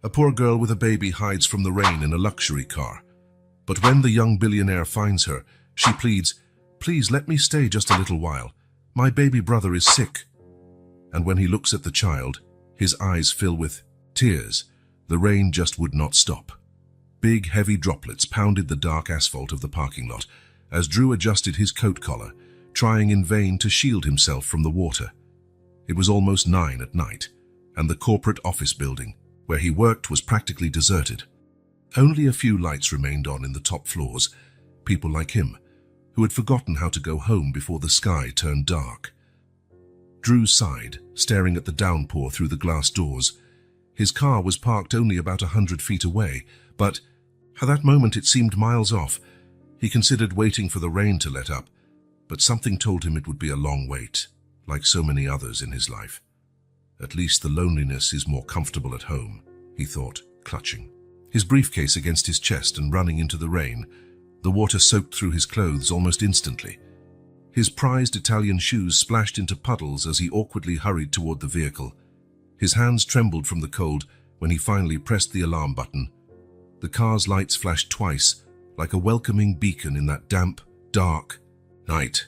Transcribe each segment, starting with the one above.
A poor girl with a baby hides from the rain in a luxury car. But when the young billionaire finds her, she pleads, "Please let me stay just a little while. My baby brother is sick." And when he looks at the child, his eyes fill with tears. The rain just would not stop. Big, heavy droplets pounded the dark asphalt of the parking lot as Drew adjusted his coat collar, trying in vain to shield himself from the water. It was almost 9 at night, and the corporate office building, where he worked, was practically deserted. Only a few lights remained on in the top floors, people like him, who had forgotten how to go home before the sky turned dark. Drew sighed, staring at the downpour through the glass doors. His car was parked only about 100 feet away, but at that moment it seemed miles off. He considered waiting for the rain to let up, but something told him it would be a long wait, like so many others in his life. At least the loneliness is more comfortable at home, he thought, clutching his briefcase against his chest and running into the rain. The water soaked through his clothes almost instantly. His prized Italian shoes splashed into puddles as he awkwardly hurried toward the vehicle. His hands trembled from the cold when he finally pressed the alarm button. The car's lights flashed twice, like a welcoming beacon in that damp, dark night.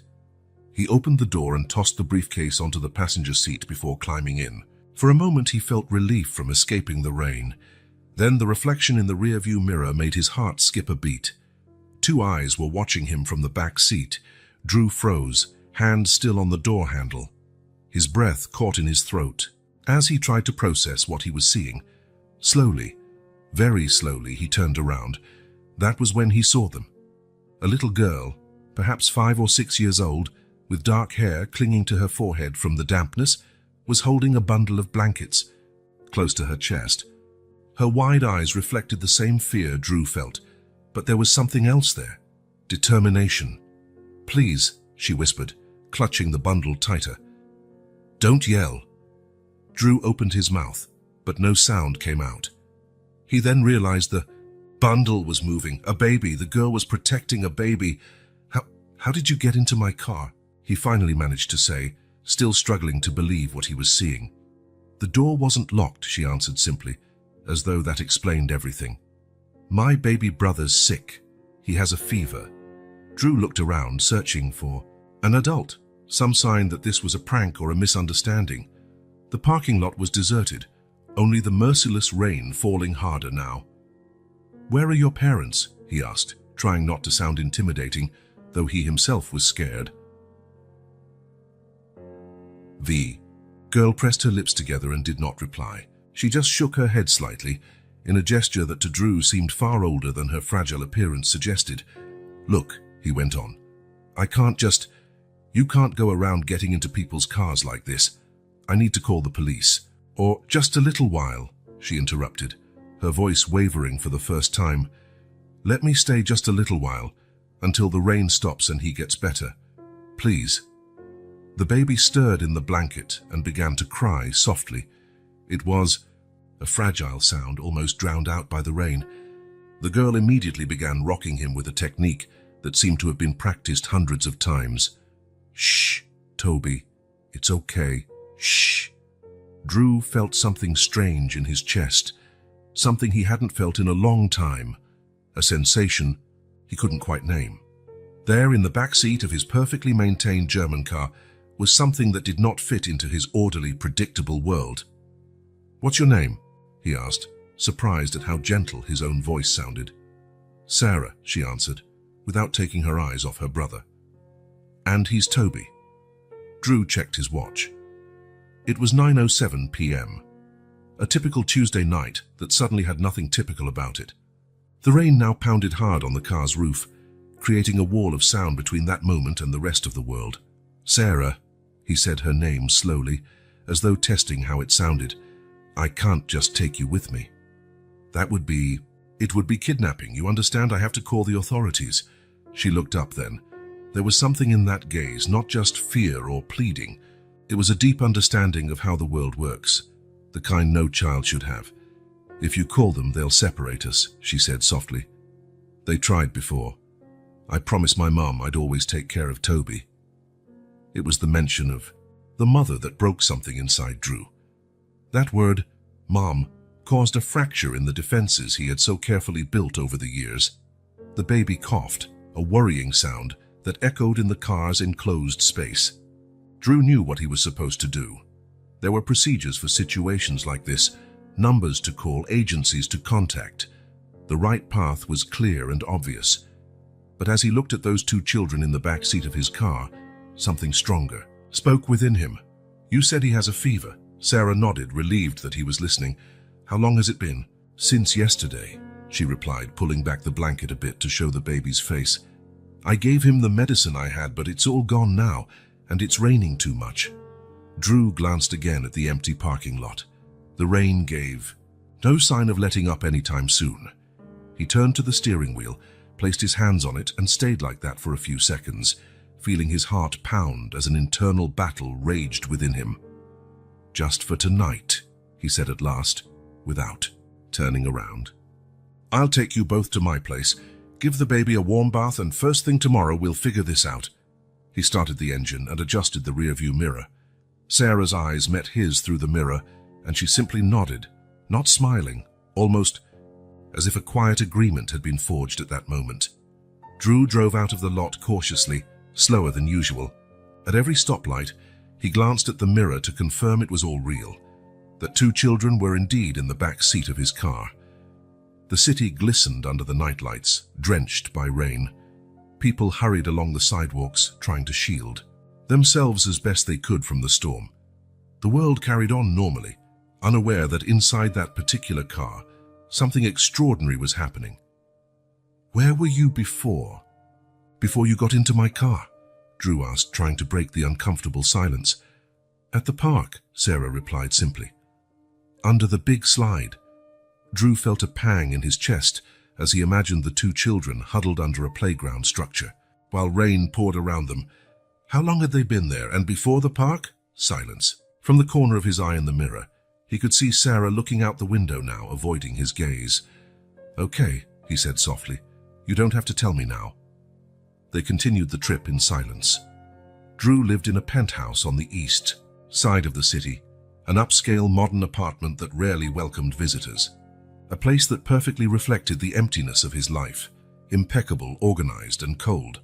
He opened the door and tossed the briefcase onto the passenger seat before climbing in. For a moment he felt relief from escaping the rain. Then the reflection in the rearview mirror made his heart skip a beat. 2 eyes were watching him from the back seat. Drew froze, hand still on the door handle. His breath caught in his throat as he tried to process what he was seeing. Slowly, very slowly, he turned around. That was when he saw them. A little girl, perhaps 5 or 6 years old, with dark hair clinging to her forehead from the dampness, was holding a bundle of blankets close to her chest. Her wide eyes reflected the same fear Drew felt, but there was something else there. Determination. "Please," she whispered, clutching the bundle tighter. "Don't yell." Drew opened his mouth, but no sound came out. He then realized the bundle was moving. A baby. The girl was protecting a baby. How did you get into my car?" he finally managed to say, still struggling to believe what he was seeing. "The door wasn't locked," she answered simply, as though that explained everything. "My baby brother's sick. He has a fever." Drew looked around, searching for an adult, some sign that this was a prank or a misunderstanding. The parking lot was deserted, only the merciless rain falling harder now. "Where are your parents?" he asked, trying not to sound intimidating, though he himself was scared. The girl pressed her lips together and did not reply. She just shook her head slightly, in a gesture that to Drew seemed far older than her fragile appearance suggested. "Look," he went on, you can't go around getting into people's cars like this. I need to call the police." "Or just a little while," she interrupted, her voice wavering for the first time. "Let me stay just a little while, until the rain stops and he gets better. Please." The baby stirred in the blanket and began to cry softly. It was a fragile sound, almost drowned out by the rain. The girl immediately began rocking him with a technique that seemed to have been practiced hundreds of times. "Shh, Toby. It's okay. Shh." Drew felt something strange in his chest, something he hadn't felt in a long time, a sensation he couldn't quite name. There, in the back seat of his perfectly maintained German car, was something that did not fit into his orderly, predictable world. "What's your name?" he asked, surprised at how gentle his own voice sounded. "Sarah," she answered, without taking her eyes off her brother. "And he's Toby." Drew checked his watch. It was 9:07 p.m., a typical Tuesday night that suddenly had nothing typical about it. The rain now pounded hard on the car's roof, creating a wall of sound between that moment and the rest of the world. "Sarah," he said her name slowly, as though testing how it sounded. "I can't just take you with me. It would be kidnapping, you understand? I have to call the authorities." She looked up then. There was something in that gaze, not just fear or pleading. It was a deep understanding of how the world works, the kind no child should have. "If you call them, they'll separate us," she said softly. "They tried before. I promised my mom I'd always take care of Toby." It was the mention of the mother that broke something inside Drew. That word, "mom," caused a fracture in the defenses he had so carefully built over the years. The baby coughed, a worrying sound that echoed in the car's enclosed space. Drew knew what he was supposed to do. There were procedures for situations like this, numbers to call, agencies to contact. The right path was clear and obvious. But as he looked at those two children in the back seat of his car, something stronger spoke within him. "You said he has a fever." Sarah nodded, relieved that he was listening. "How long has it been?" "Since yesterday," she replied, pulling back the blanket a bit to show the baby's face. "I gave him the medicine I had, but it's all gone now, and it's raining too much." Drew glanced again at the empty parking lot. The rain gave no sign of letting up anytime soon. He turned to the steering wheel, placed his hands on it, and stayed like that for a few seconds, feeling his heart pound as an internal battle raged within him. "Just for tonight," he said at last, without turning around. "I'll take you both to my place. Give the baby a warm bath, and first thing tomorrow we'll figure this out." He started the engine and adjusted the rearview mirror. Sarah's eyes met his through the mirror, and she simply nodded, not smiling, almost as if a quiet agreement had been forged at that moment. Drew drove out of the lot cautiously, slower than usual. At every stoplight, he glanced at the mirror to confirm it was all real, that two children were indeed in the back seat of his car. The city glistened under the nightlights, drenched by rain. People hurried along the sidewalks, trying to shield themselves as best they could from the storm. The world carried on normally, unaware that inside that particular car, something extraordinary was happening. "Where were you before you got into my car?" Drew asked, trying to break the uncomfortable silence. "At the park," Sarah replied simply. "Under the big slide." Drew felt a pang in his chest as he imagined the two children huddled under a playground structure, while rain poured around them. How long had they been there, and before the park? Silence. From the corner of his eye in the mirror, he could see Sarah looking out the window now, avoiding his gaze. "Okay," he said softly. "You don't have to tell me now." They continued the trip in silence. Drew lived in a penthouse on the east side of the city, an upscale modern apartment that rarely welcomed visitors. A place that perfectly reflected the emptiness of his life, impeccable, organized, and cold.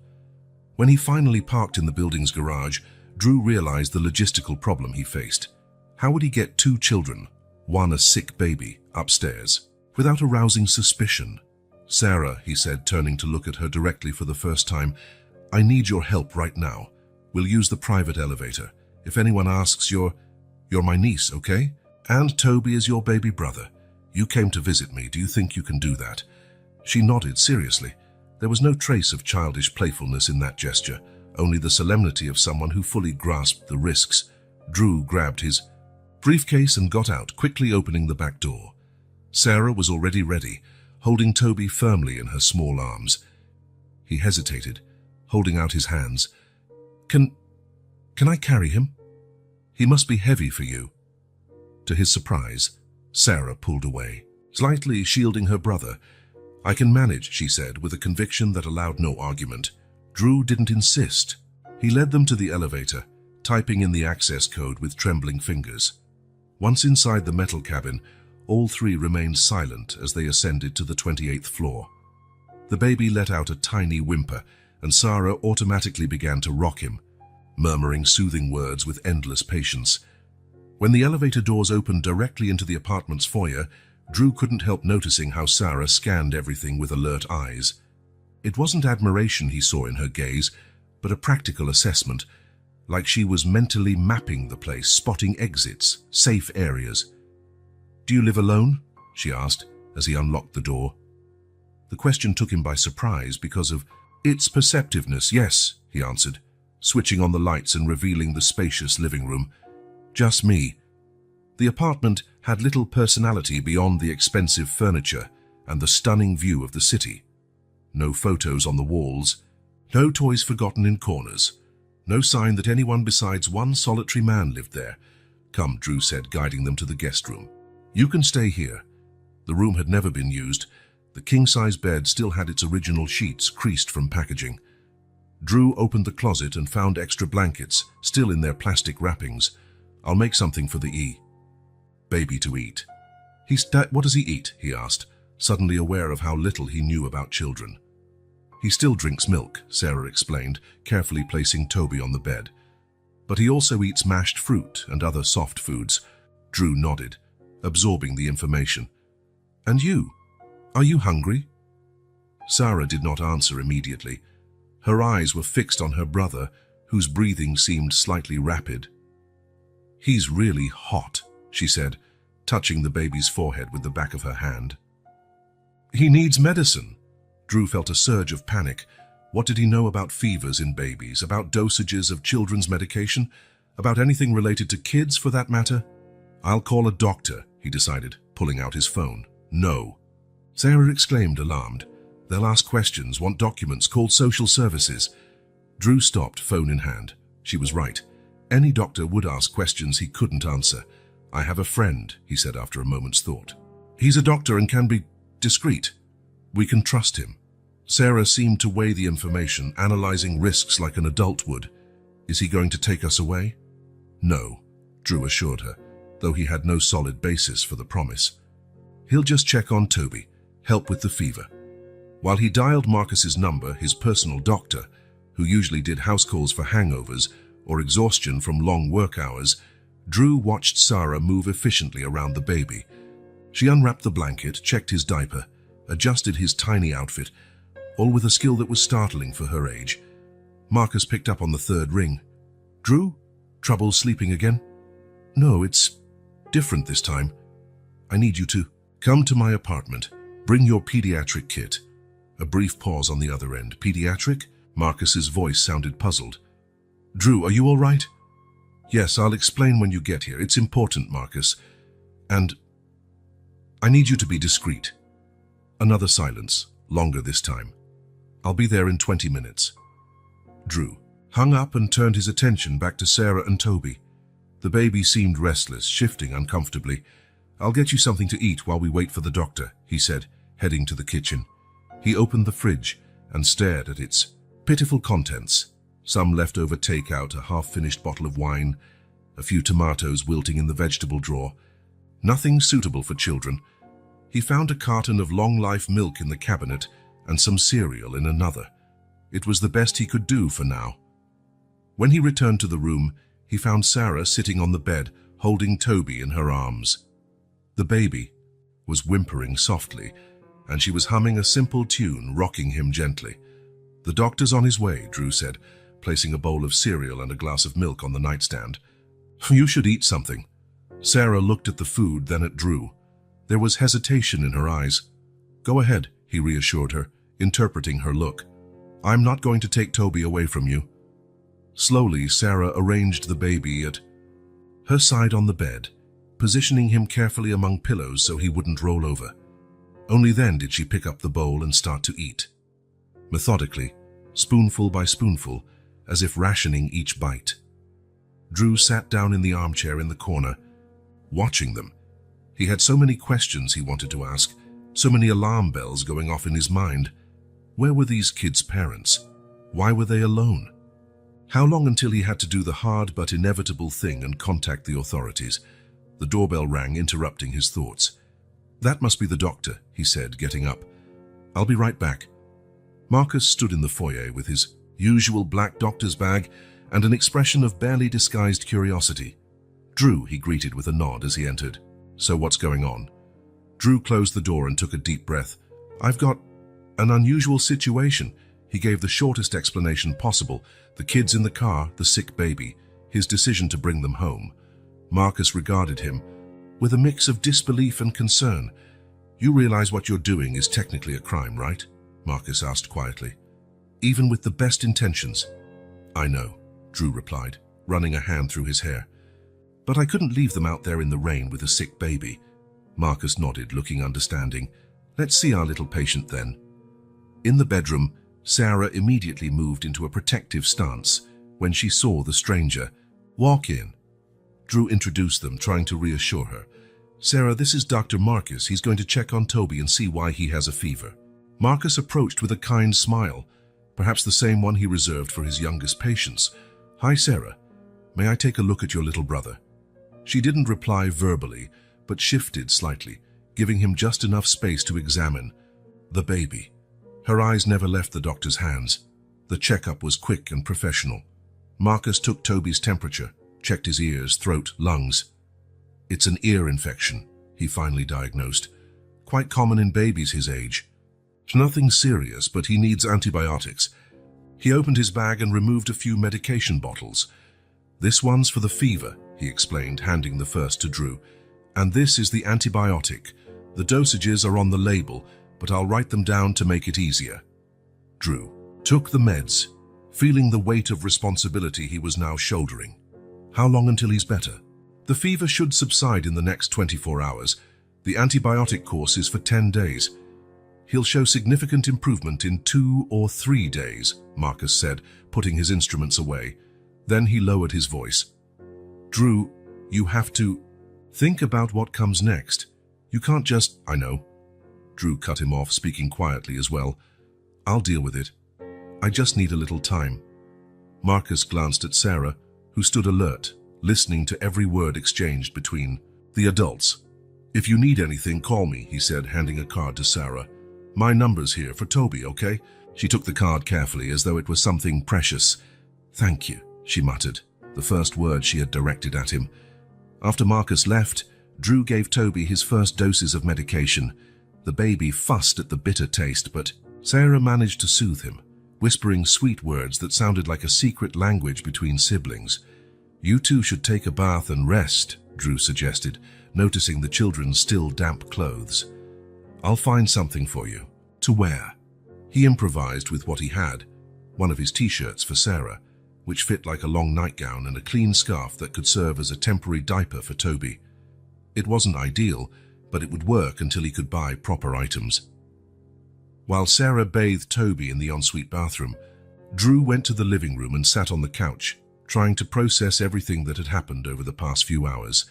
When he finally parked in the building's garage, Drew realized the logistical problem he faced. How would he get two children, one a sick baby, upstairs, without arousing suspicion? "Sarah," he said, turning to look at her directly for the first time, "I need your help right now. We'll use the private elevator. If anyone asks, you're my niece, okay? And Toby is your baby brother. You came to visit me. Do you think you can do that?" She nodded seriously. There was no trace of childish playfulness in that gesture, only the solemnity of someone who fully grasped the risks. Drew grabbed his briefcase and got out, quickly opening the back door. Sarah was already ready, holding Toby firmly in her small arms. He hesitated, holding out his hands. Can I carry him? He must be heavy for you." To his surprise, Sarah pulled away, slightly shielding her brother. "I can manage," she said, with a conviction that allowed no argument. Drew didn't insist. He led them to the elevator, typing in the access code with trembling fingers. Once inside the metal cabin, all three remained silent as they ascended to the 28th floor. The baby let out a tiny whimper, and Sarah automatically began to rock him, murmuring soothing words with endless patience. When the elevator doors opened directly into the apartment's foyer, Drew couldn't help noticing how Sarah scanned everything with alert eyes. It wasn't admiration he saw in her gaze, but a practical assessment, like she was mentally mapping the place, spotting exits, safe areas. "Do you live alone?" she asked as he unlocked the door. The question took him by surprise because of its perceptiveness. "Yes," he answered, switching on the lights and revealing the spacious living room. "Just me." The apartment had little personality beyond the expensive furniture and the stunning view of the city. No photos on the walls, no toys forgotten in corners, no sign that anyone besides one solitary man lived there. "Come," Drew said, guiding them to the guest room. "You can stay here." The room had never been used. The king-size bed still had its original sheets creased from packaging. Drew opened the closet and found extra blankets, still in their plastic wrappings. "I'll make something for the baby to eat." What does he eat?" he asked, suddenly aware of how little he knew about children. "He still drinks milk," Sarah explained, carefully placing Toby on the bed. "But he also eats mashed fruit and other soft foods." Drew nodded, absorbing the information. "And you? Are you hungry?" Sarah did not answer immediately. Her eyes were fixed on her brother, whose breathing seemed slightly rapid. "He's really hot," she said, touching the baby's forehead with the back of her hand. "He needs medicine." Drew felt a surge of panic. What did he know about fevers in babies, about dosages of children's medication, about anything related to kids for that matter? "I'll call a doctor," he decided, pulling out his phone. "No." Sarah exclaimed, alarmed. "They'll ask questions, want documents, call social services." Drew stopped, phone in hand. She was right. Any doctor would ask questions he couldn't answer. "I have a friend," he said after a moment's thought. "He's a doctor and can be discreet. We can trust him." Sarah seemed to weigh the information, analyzing risks like an adult would. "Is he going to take us away?" "No," Drew assured her, though he had no solid basis for the promise. "He'll just check on Toby, help with the fever." While he dialed Marcus's number, his personal doctor, who usually did house calls for hangovers or exhaustion from long work hours, Drew watched Sarah move efficiently around the baby. She unwrapped the blanket, checked his diaper, adjusted his tiny outfit, all with a skill that was startling for her age. Marcus picked up on the third ring. "Drew? Trouble sleeping again?" "No, it's different this time. I need you to come to my apartment. Bring your pediatric kit." A brief pause on the other end. "Pediatric?" Marcus's voice sounded puzzled. "Drew, are you all right?" "Yes, I'll explain when you get here. It's important, Marcus. And I need you to be discreet." Another silence, longer this time. "I'll be there in 20 minutes. Drew hung up and turned his attention back to Sarah and Toby. The baby seemed restless, shifting uncomfortably. "I'll get you something to eat while we wait for the doctor," he said, heading to the kitchen. He opened the fridge and stared at its pitiful contents. Some leftover takeout, a half-finished bottle of wine, a few tomatoes wilting in the vegetable drawer. Nothing suitable for children. He found a carton of long-life milk in the cabinet and some cereal in another. It was the best he could do for now. When he returned to the room, he found Sarah sitting on the bed, holding Toby in her arms. The baby was whimpering softly, and she was humming a simple tune, rocking him gently. "The doctor's on his way," Drew said, placing a bowl of cereal and a glass of milk on the nightstand. "You should eat something." Sarah looked at the food, then at Drew. There was hesitation in her eyes. "Go ahead," he reassured her, interpreting her look. "I'm not going to take Toby away from you." Slowly, Sarah arranged the baby at her side on the bed, positioning him carefully among pillows so he wouldn't roll over. Only then did she pick up the bowl and start to eat. Methodically, spoonful by spoonful, as if rationing each bite. Drew sat down in the armchair in the corner, watching them. He had so many questions he wanted to ask, so many alarm bells going off in his mind. Where were these kids' parents? Why were they alone? How long until he had to do the hard but inevitable thing and contact the authorities? The doorbell rang, interrupting his thoughts. "That must be the doctor," he said, getting up. "I'll be right back." Marcus stood in the foyer with his usual black doctor's bag and an expression of barely disguised curiosity. "Drew," he greeted with a nod as he entered. "So what's going on?" Drew closed the door and took a deep breath. "I've got an unusual situation." He gave the shortest explanation possible. The kids in the car, the sick baby, his decision to bring them home. Marcus regarded him with a mix of disbelief and concern. "You realize what you're doing is technically a crime, right?" Marcus asked quietly. "Even with the best intentions." "I know," Drew replied, running a hand through his hair. "But I couldn't leave them out there in the rain with a sick baby." Marcus nodded, looking understanding. "Let's see our little patient then." In the bedroom, Sarah immediately moved into a protective stance when she saw the stranger. "Walk in." Drew introduced them, trying to reassure her. "Sarah, this is Dr. Marcus. He's going to check on Toby and see why he has a fever." Marcus approached with a kind smile, perhaps the same one he reserved for his youngest patients. "Hi, Sarah. May I take a look at your little brother?" She didn't reply verbally, but shifted slightly, giving him just enough space to examine the baby. Her eyes never left the doctor's hands. The checkup was quick and professional. Marcus took Toby's temperature, checked his ears, throat, lungs. It's an ear infection, he finally diagnosed. Quite common in babies his age. Nothing serious, but he needs antibiotics. He opened his bag and removed a few medication bottles. This one's for the fever, he explained, handing the first to Drew. And this is the antibiotic. The dosages are on the label, but I'll write them down to make it easier. Drew took the meds, feeling the weight of responsibility he was now shouldering. How long until he's better? The fever should subside in the next 24 hours. The antibiotic course is for 10 days. He'll show significant improvement in 2 or 3 days, Marcus said, putting his instruments away. Then he lowered his voice. Drew, you have to think about what comes next. You can't just... I know. Drew cut him off, speaking quietly as well. I'll deal with it. I just need a little time. Marcus glanced at Sarah, who stood alert, listening to every word exchanged between the adults. If you need anything, call me, he said, handing a card to Sarah. My number's here for Toby, okay? She took the card carefully, as though it was something precious. Thank you, she muttered, the first word she had directed at him. After Marcus left, Drew gave Toby his first doses of medication. The baby fussed at the bitter taste, but Sarah managed to soothe him, whispering sweet words that sounded like a secret language between siblings. You two should take a bath and rest, Drew suggested, noticing the children's still damp clothes. I'll find something for you to wear. He improvised with what he had, one of his t-shirts for Sarah, which fit like a long nightgown, and a clean scarf that could serve as a temporary diaper for Toby. It wasn't ideal, but it would work until he could buy proper items. While Sarah bathed Toby in the ensuite bathroom, Drew went to the living room and sat on the couch, trying to process everything that had happened over the past few hours.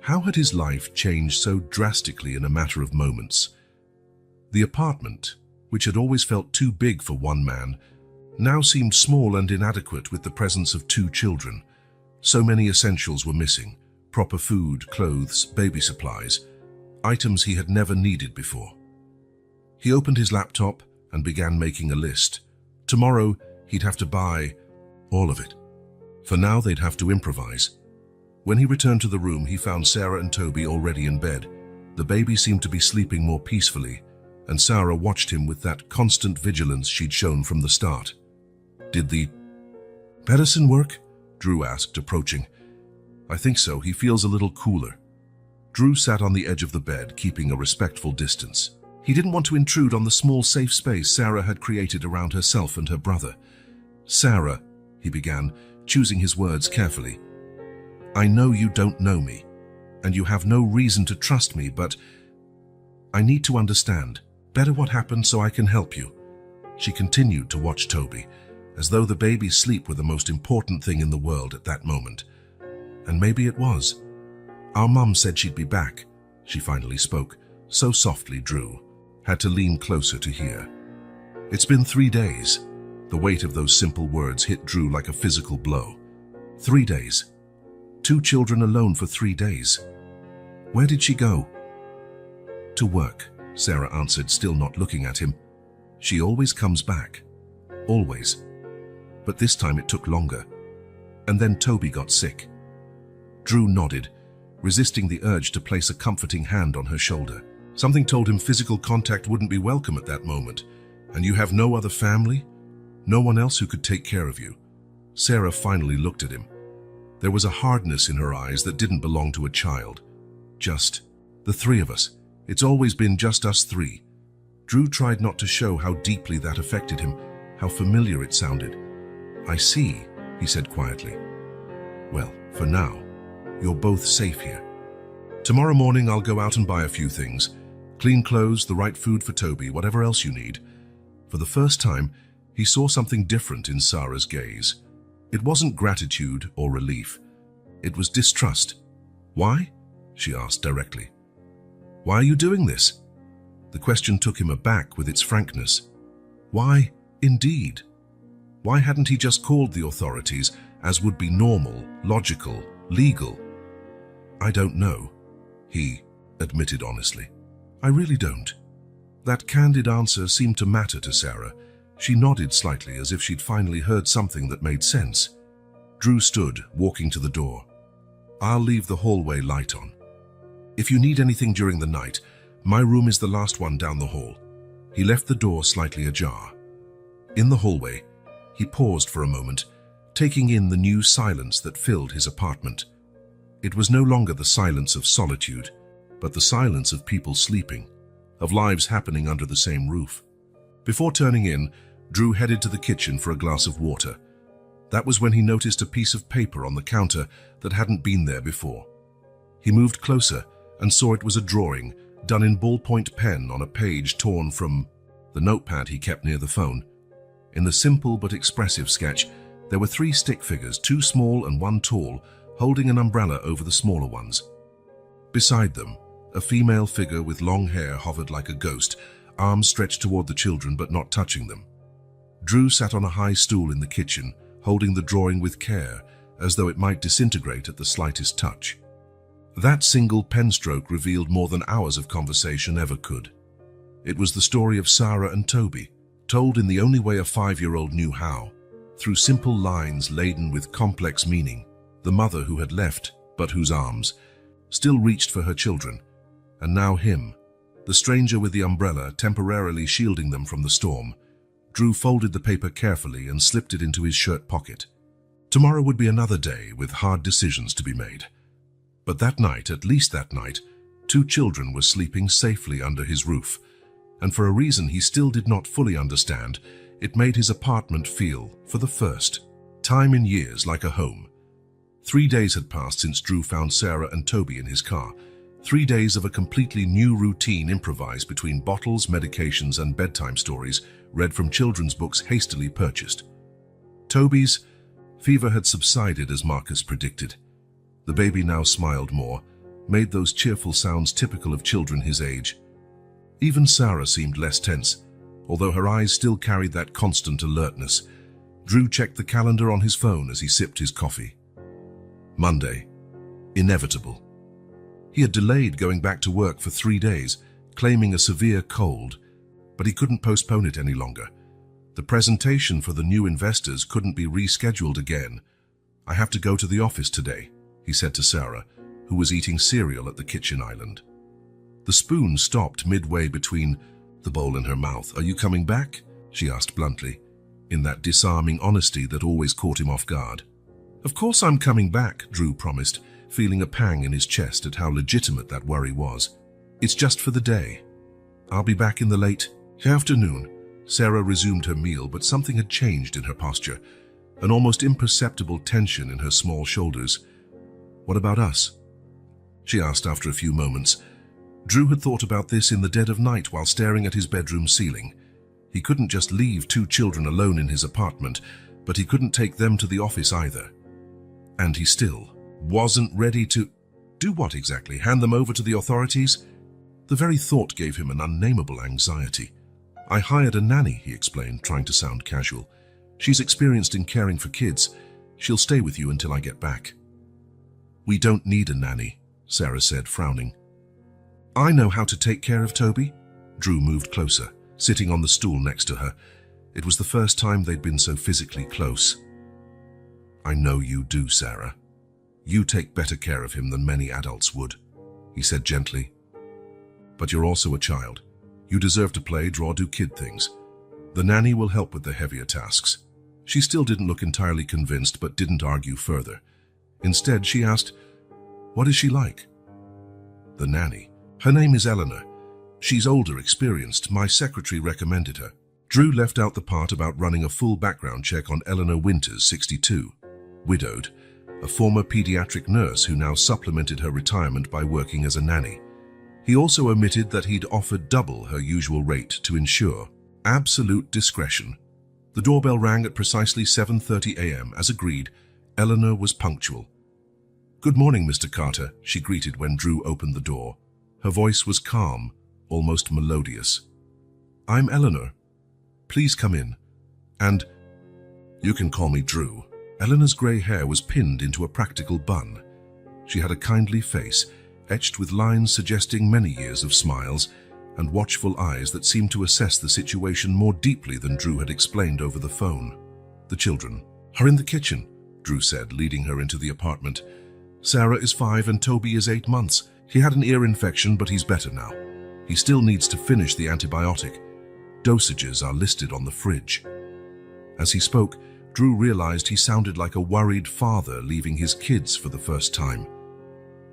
How had his life changed so drastically in a matter of moments? The apartment, which had always felt too big for one man, now seemed small and inadequate with the presence of 2 children. So many essentials were missing: proper food, clothes, baby supplies, items he had never needed before. He opened his laptop and began making a list. Tomorrow, he'd have to buy all of it. For now, they'd have to improvise. When he returned to the room, he found Sarah and Toby already in bed. The baby seemed to be sleeping more peacefully, and Sarah watched him with that constant vigilance she'd shown from the start. Did the medicine work? Drew asked, approaching. I think so. He feels a little cooler. Drew sat on the edge of the bed, keeping a respectful distance. He didn't want to intrude on the small safe space Sarah had created around herself and her brother. Sarah, he began, choosing his words carefully. I know you don't know me, and you have no reason to trust me, but I need to understand better what happened so I can help you. She continued to watch Toby, as though the baby's sleep were the most important thing in the world at that moment. And maybe it was. Our mum said she'd be back, she finally spoke, so softly Drew had to lean closer to hear. It's been 3 days. The weight of those simple words hit Drew like a physical blow. 3 days. 2 children alone for 3 days. Where did she go? To work, Sarah answered, still not looking at him. She always comes back. Always. But this time it took longer. And then Toby got sick. Drew nodded, resisting the urge to place a comforting hand on her shoulder. Something told him physical contact wouldn't be welcome at that moment. And you have no other family? No one else who could take care of you? Sarah finally looked at him. There was a hardness in her eyes that didn't belong to a child. Just the 3 of us. It's always been just us 3. Drew tried not to show how deeply that affected him, how familiar it sounded. I see, he said quietly. Well, for now, you're both safe here. Tomorrow morning I'll go out and buy a few things. Clean clothes, the right food for Toby, whatever else you need. For the first time, he saw something different in Sarah's gaze. It wasn't gratitude or relief. It was distrust. Why? She asked directly. Why are you doing this? The question took him aback with its frankness. Why, indeed? Why hadn't he just called the authorities, as would be normal, logical, legal? I don't know, he admitted honestly. I really don't. That candid answer seemed to matter to Sarah. She nodded slightly as if she'd finally heard something that made sense. Drew stood, walking to the door. I'll leave the hallway light on. If you need anything during the night, my room is the last one down the hall. He left the door slightly ajar. In the hallway, he paused for a moment, taking in the new silence that filled his apartment. It was no longer the silence of solitude, but the silence of people sleeping, of lives happening under the same roof. Before turning in, Drew headed to the kitchen for a glass of water. That was when he noticed a piece of paper on the counter that hadn't been there before. He moved closer and saw it was a drawing done in ballpoint pen on a page torn from the notepad he kept near the phone. In the simple but expressive sketch, there were 3 stick figures, 2 small and 1 tall, holding an umbrella over the smaller ones. Beside them, a female figure with long hair hovered like a ghost, arms stretched toward the children but not touching them. Drew sat on a high stool in the kitchen, holding the drawing with care, as though it might disintegrate at the slightest touch. That single pen stroke revealed more than hours of conversation ever could. It was the story of Sarah and Toby, told in the only way a 5-year-old knew how, through simple lines laden with complex meaning. The mother who had left, but whose arms still reached for her children, and now him, the stranger with the umbrella temporarily shielding them from the storm. Drew folded the paper carefully and slipped it into his shirt pocket. Tomorrow would be another day with hard decisions to be made. But that night, at least that night, 2 children were sleeping safely under his roof, and for a reason he still did not fully understand, it made his apartment feel, for the first time in years, like a home. 3 days had passed since Drew found Sarah and Toby in his car. 3 days of a completely new routine improvised between bottles, medications, and bedtime stories read from children's books hastily purchased. Toby's fever had subsided as Marcus predicted. The baby now smiled more, made those cheerful sounds typical of children his age. Even Sarah seemed less tense, although her eyes still carried that constant alertness. Drew checked the calendar on his phone as he sipped his coffee. Monday. Inevitable. He had delayed going back to work for 3 days, claiming a severe cold, but he couldn't postpone it any longer. The presentation for the new investors couldn't be rescheduled again. I have to go to the office today, he said to Sarah, who was eating cereal at the kitchen island. The spoon stopped midway between the bowl and her mouth. Are you coming back? She asked bluntly, in that disarming honesty that always caught him off guard. Of course I'm coming back, Drew promised, feeling a pang in his chest at how legitimate that worry was. It's just for the day. I'll be back in the late afternoon. Sarah resumed her meal, but something had changed in her posture, an almost imperceptible tension in her small shoulders. What about us? She asked after a few moments. Drew had thought about this in the dead of night while staring at his bedroom ceiling. He couldn't just leave 2 children alone in his apartment, but he couldn't take them to the office either. And he still wasn't ready to do what exactly? Hand them over to the authorities? The very thought gave him an unnameable anxiety. I hired a nanny, he explained, trying to sound casual. She's experienced in caring for kids. She'll stay with you until I get back. We don't need a nanny, Sarah said, frowning. I know how to take care of Toby. Drew moved closer, sitting on the stool next to her. It was the first time they'd been so physically close. I know you do, Sarah. You take better care of him than many adults would, he said gently. But you're also a child. You deserve to play, draw, do kid things. The nanny will help with the heavier tasks. She still didn't look entirely convinced, but didn't argue further. Instead, she asked, what is she like? The nanny. Her name is Eleanor. She's older, experienced. My secretary recommended her. Drew left out the part about running a full background check on Eleanor Winters, 62, widowed, a former pediatric nurse who now supplemented her retirement by working as a nanny. He also omitted that he'd offered double her usual rate to ensure absolute discretion. The doorbell rang at precisely 7:30 a.m. As agreed, Eleanor was punctual. Good morning, Mr. Carter, she greeted when Drew opened the door. Her voice was calm, almost melodious. I'm Eleanor. Please come in. And you can call me Drew. Eleanor's grey hair was pinned into a practical bun. She had a kindly face, etched with lines suggesting many years of smiles, and watchful eyes that seemed to assess the situation more deeply than Drew had explained over the phone. "The children are in the kitchen," Drew said, leading her into the apartment. "Sarah is 5 and Toby is 8 months. He had an ear infection, but he's better now. He still needs to finish the antibiotic. Dosages are listed on the fridge." As he spoke, Drew realized he sounded like a worried father leaving his kids for the first time.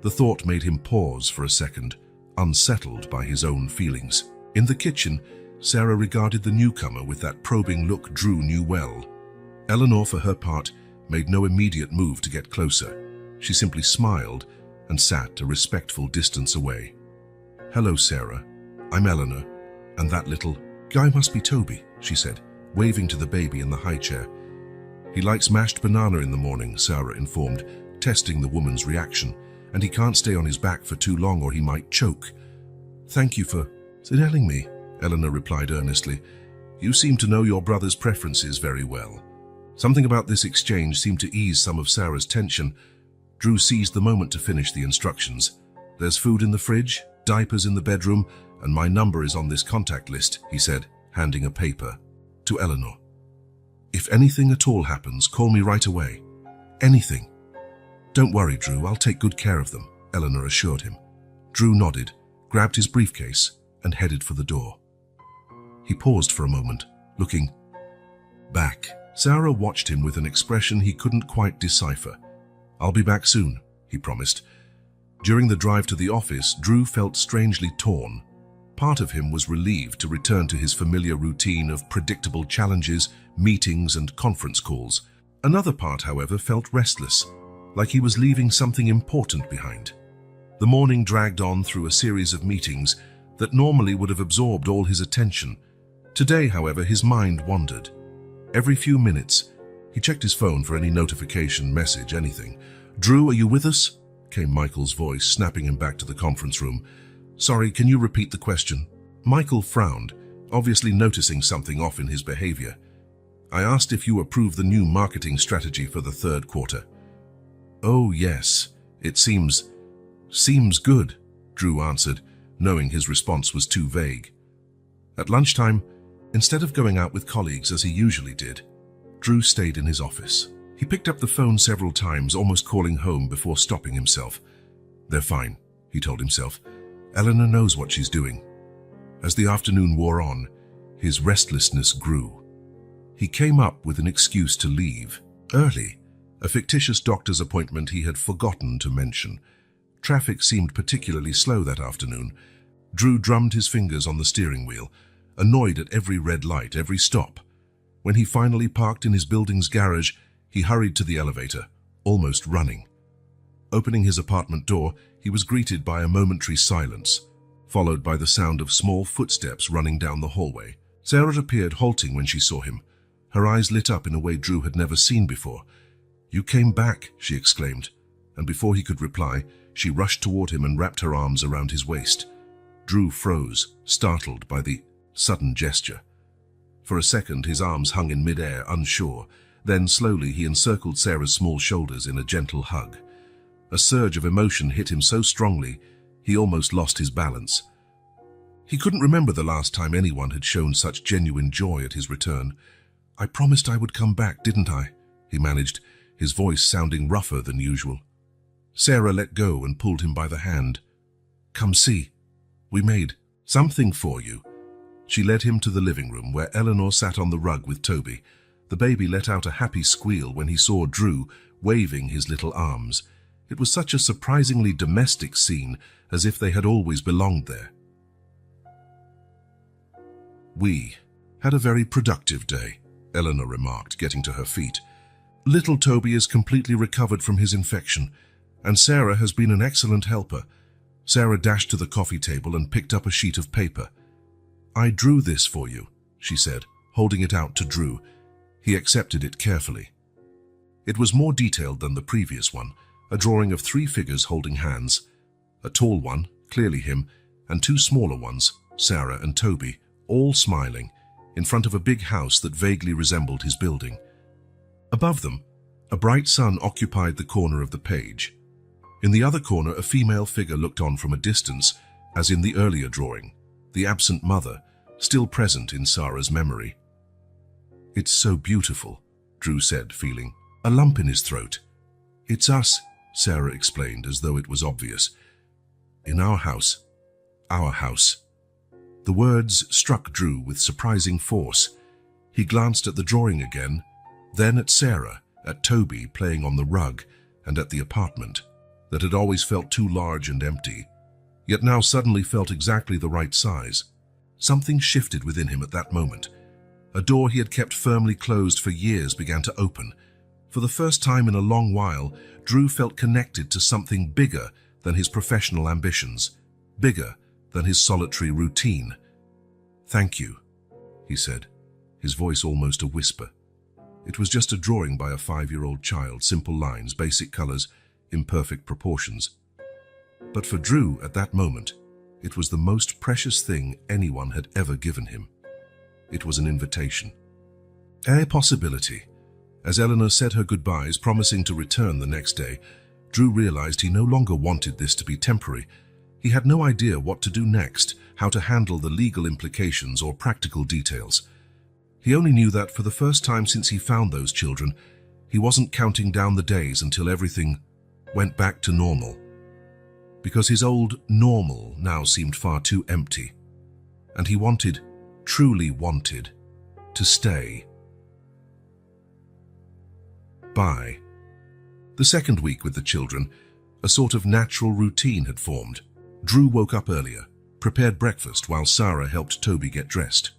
The thought made him pause for a second, unsettled by his own feelings. In the kitchen, Sarah regarded the newcomer with that probing look Drew knew well. Eleanor, for her part, made no immediate move to get closer. She simply smiled and sat a respectful distance away. "Hello, Sarah. I'm Eleanor, and that little guy must be Toby," she said, waving to the baby in the high chair. "He likes mashed banana in the morning," Sarah informed, testing the woman's reaction, "and he can't stay on his back for too long or he might choke." "Thank you for telling me," Eleanor replied earnestly. "You seem to know your brother's preferences very well." Something about this exchange seemed to ease some of Sarah's tension. Drew seized the moment to finish the instructions. "There's food in the fridge, diapers in the bedroom, and my number is on this contact list," he said, handing a paper to Eleanor. "If anything at all happens, call me right away. Anything." "Don't worry, Drew, I'll take good care of them," Eleanor assured him. Drew nodded, grabbed his briefcase, and headed for the door. He paused for a moment, looking back. Sarah watched him with an expression he couldn't quite decipher. "I'll be back soon," he promised. During the drive to the office, Drew felt strangely torn. Part of him was relieved to return to his familiar routine of predictable challenges, meetings, and conference calls. Another part, however, felt restless, like he was leaving something important behind. The morning dragged on through a series of meetings that normally would have absorbed all his attention. Today, however, his mind wandered. Every few minutes, he checked his phone for any notification, message, anything. "Drew, are you with us?" came Michael's voice, snapping him back to the conference room. "Sorry, can you repeat the question?" Michael frowned, obviously noticing something off in his behavior. "I asked if you approve the new marketing strategy for the third quarter." "Oh, yes, it seems good," Drew answered, knowing his response was too vague. At lunchtime, instead of going out with colleagues as he usually did, Drew stayed in his office. He picked up the phone several times, almost calling home before stopping himself. "They're fine," he told himself. "Eleanor knows what she's doing." As the afternoon wore on, his restlessness grew. He came up with an excuse to leave early, a fictitious doctor's appointment he had forgotten to mention. Traffic seemed particularly slow that afternoon. Drew drummed his fingers on the steering wheel, annoyed at every red light, every stop. When he finally parked in his building's garage, he hurried to the elevator, almost running. Opening his apartment door, he was greeted by a momentary silence, followed by the sound of small footsteps running down the hallway. Sarah appeared, halting when she saw him. Her eyes lit up in a way Drew had never seen before. "You came back," she exclaimed, and before he could reply, she rushed toward him and wrapped her arms around his waist. Drew froze, startled by the sudden gesture. For a second, his arms hung in midair, unsure. Then, slowly, he encircled Sarah's small shoulders in a gentle hug. A surge of emotion hit him so strongly, he almost lost his balance. He couldn't remember the last time anyone had shown such genuine joy at his return. "I promised I would come back, didn't I?" he managed, his voice sounding rougher than usual. Sarah let go and pulled him by the hand. "Come see. We made something for you." She led him to the living room, where Eleanor sat on the rug with Toby. The baby let out a happy squeal when he saw Drew, waving his little arms. It was such a surprisingly domestic scene, as if they had always belonged there. "We had a very productive day," Eleanor remarked, getting to her feet. "Little Toby is completely recovered from his infection, and Sarah has been an excellent helper." Sarah dashed to the coffee table and picked up a sheet of paper. "I drew this for you," she said, holding it out to Drew. He accepted it carefully. It was more detailed than the previous one, a drawing of 3 figures holding hands. A tall one, clearly him, and 2 smaller ones, Sarah and Toby, all smiling, in front of a big house that vaguely resembled his building. Above them, a bright sun occupied the corner of the page. In the other corner, a female figure looked on from a distance, as in the earlier drawing. the absent mother, still present in Sarah's memory. "It's so beautiful," Drew said, feeling a lump in his throat. "It's us," Sarah explained, as though it was obvious. "In our house. Our house." The words struck Drew with surprising force. He glanced at the drawing again, then at Sarah, at Toby playing on the rug, and at the apartment that had always felt too large and empty, yet now suddenly felt exactly the right size. Something shifted within him at that moment. A door he had kept firmly closed for years began to open. For the first time in a long while, Drew felt connected to something bigger than his professional ambitions, bigger than his solitary routine. "Thank you," he said, his voice almost a whisper. It was just a drawing by a 5-year-old child, simple lines, basic colors, imperfect proportions. But for Drew, at that moment, it was the most precious thing anyone had ever given him. It was an invitation. A possibility. As Eleanor said her goodbyes, promising to return the next day, Drew realized he no longer wanted this to be temporary. He had no idea what to do next, how to handle the legal implications or practical details. He only knew that for the first time since he found those children, he wasn't counting down the days until everything went back to normal. Because his old normal now seemed far too empty. And he wanted, truly wanted, to stay. By the second week with the children, a sort of natural routine had formed. Drew woke up earlier, prepared breakfast while Sarah helped Toby get dressed.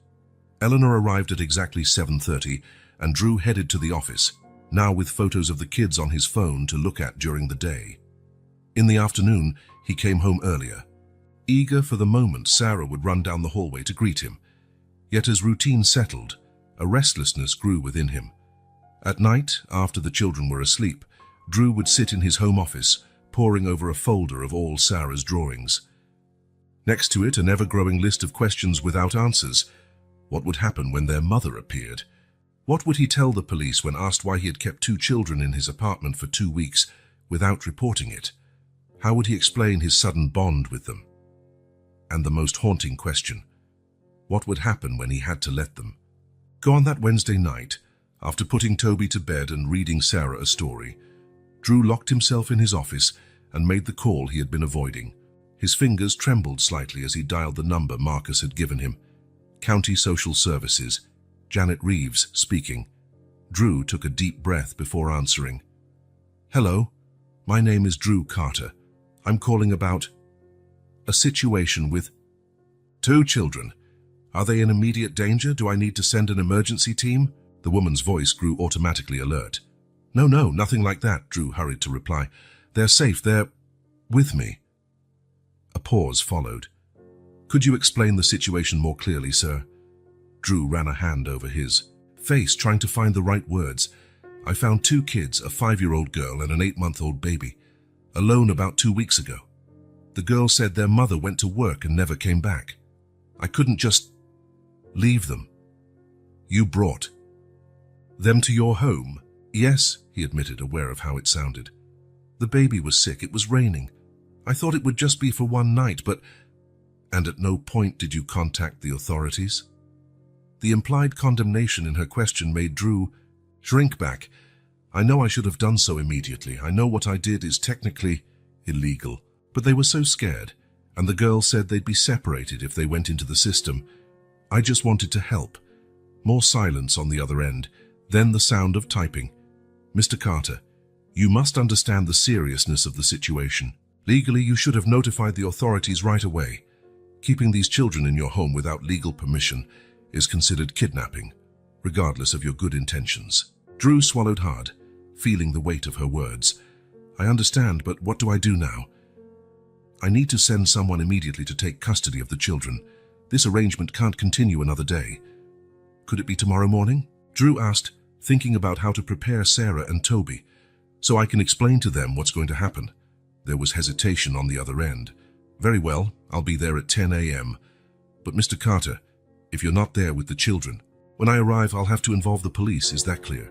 Eleanor arrived at exactly 7:30, and Drew headed to the office, now with photos of the kids on his phone to look at during the day. In the afternoon, he came home earlier. Eager for the moment Sarah would run down the hallway to greet him. Yet as routine settled, a restlessness grew within him. At night, after the children were asleep, Drew would sit in his home office, poring over a folder of all Sarah's drawings. Next to it, an ever-growing list of questions without answers. What would happen when their mother appeared? What would he tell the police when asked why he had kept 2 children in his apartment for 2 weeks without reporting it? How would he explain his sudden bond with them? And the most haunting question, what would happen when he had to let them go? On that Wednesday night, after putting Toby to bed and reading Sarah a story, Drew locked himself in his office and made the call he had been avoiding. His fingers trembled slightly as he dialed the number Marcus had given him. County Social Services, Janet Reeves speaking. Drew took a deep breath before answering. "Hello, my name is Drew Carter. I'm calling about a situation with 2 children. Are they in immediate danger? Do I need to send an emergency team?" The woman's voice grew automatically alert. No, nothing like that," Drew hurried to reply. "They're safe, they're with me." A pause followed. "Could you explain the situation more clearly, sir?" Drew ran a hand over his face, trying to find the right words. "I found 2 kids, a 5-year-old girl and an 8-month-old baby, alone about 2 weeks ago. The girl said their mother went to work and never came back. I couldn't just leave them." "You brought them to your home?" "Yes," he admitted, aware of how it sounded. "The baby was sick, it was raining. I thought it would just be for 1 night, but—" "And at no point did you contact the authorities?" The implied condemnation in her question made Drew shrink back. "I know I should have done so immediately. I know what I did is technically illegal. But they were so scared, and the girl said they'd be separated if they went into the system. I just wanted to help." More silence on the other end, then the sound of typing. "Mr. Carter, you must understand the seriousness of the situation. Legally, you should have notified the authorities right away. Keeping these children in your home without legal permission is considered kidnapping, regardless of your good intentions." Drew swallowed hard, feeling the weight of her words. "I understand, but what do I do now?" "I need to send someone immediately to take custody of the children. This arrangement can't continue another day." "Could it be tomorrow morning?" Drew asked, thinking about how to prepare Sarah and Toby, "so I can explain to them what's going to happen." There was hesitation on the other end. "Very well, I'll be there at 10 a.m. But Mr. Carter, if you're not there with the children, when I arrive I'll have to involve the police, is that clear?"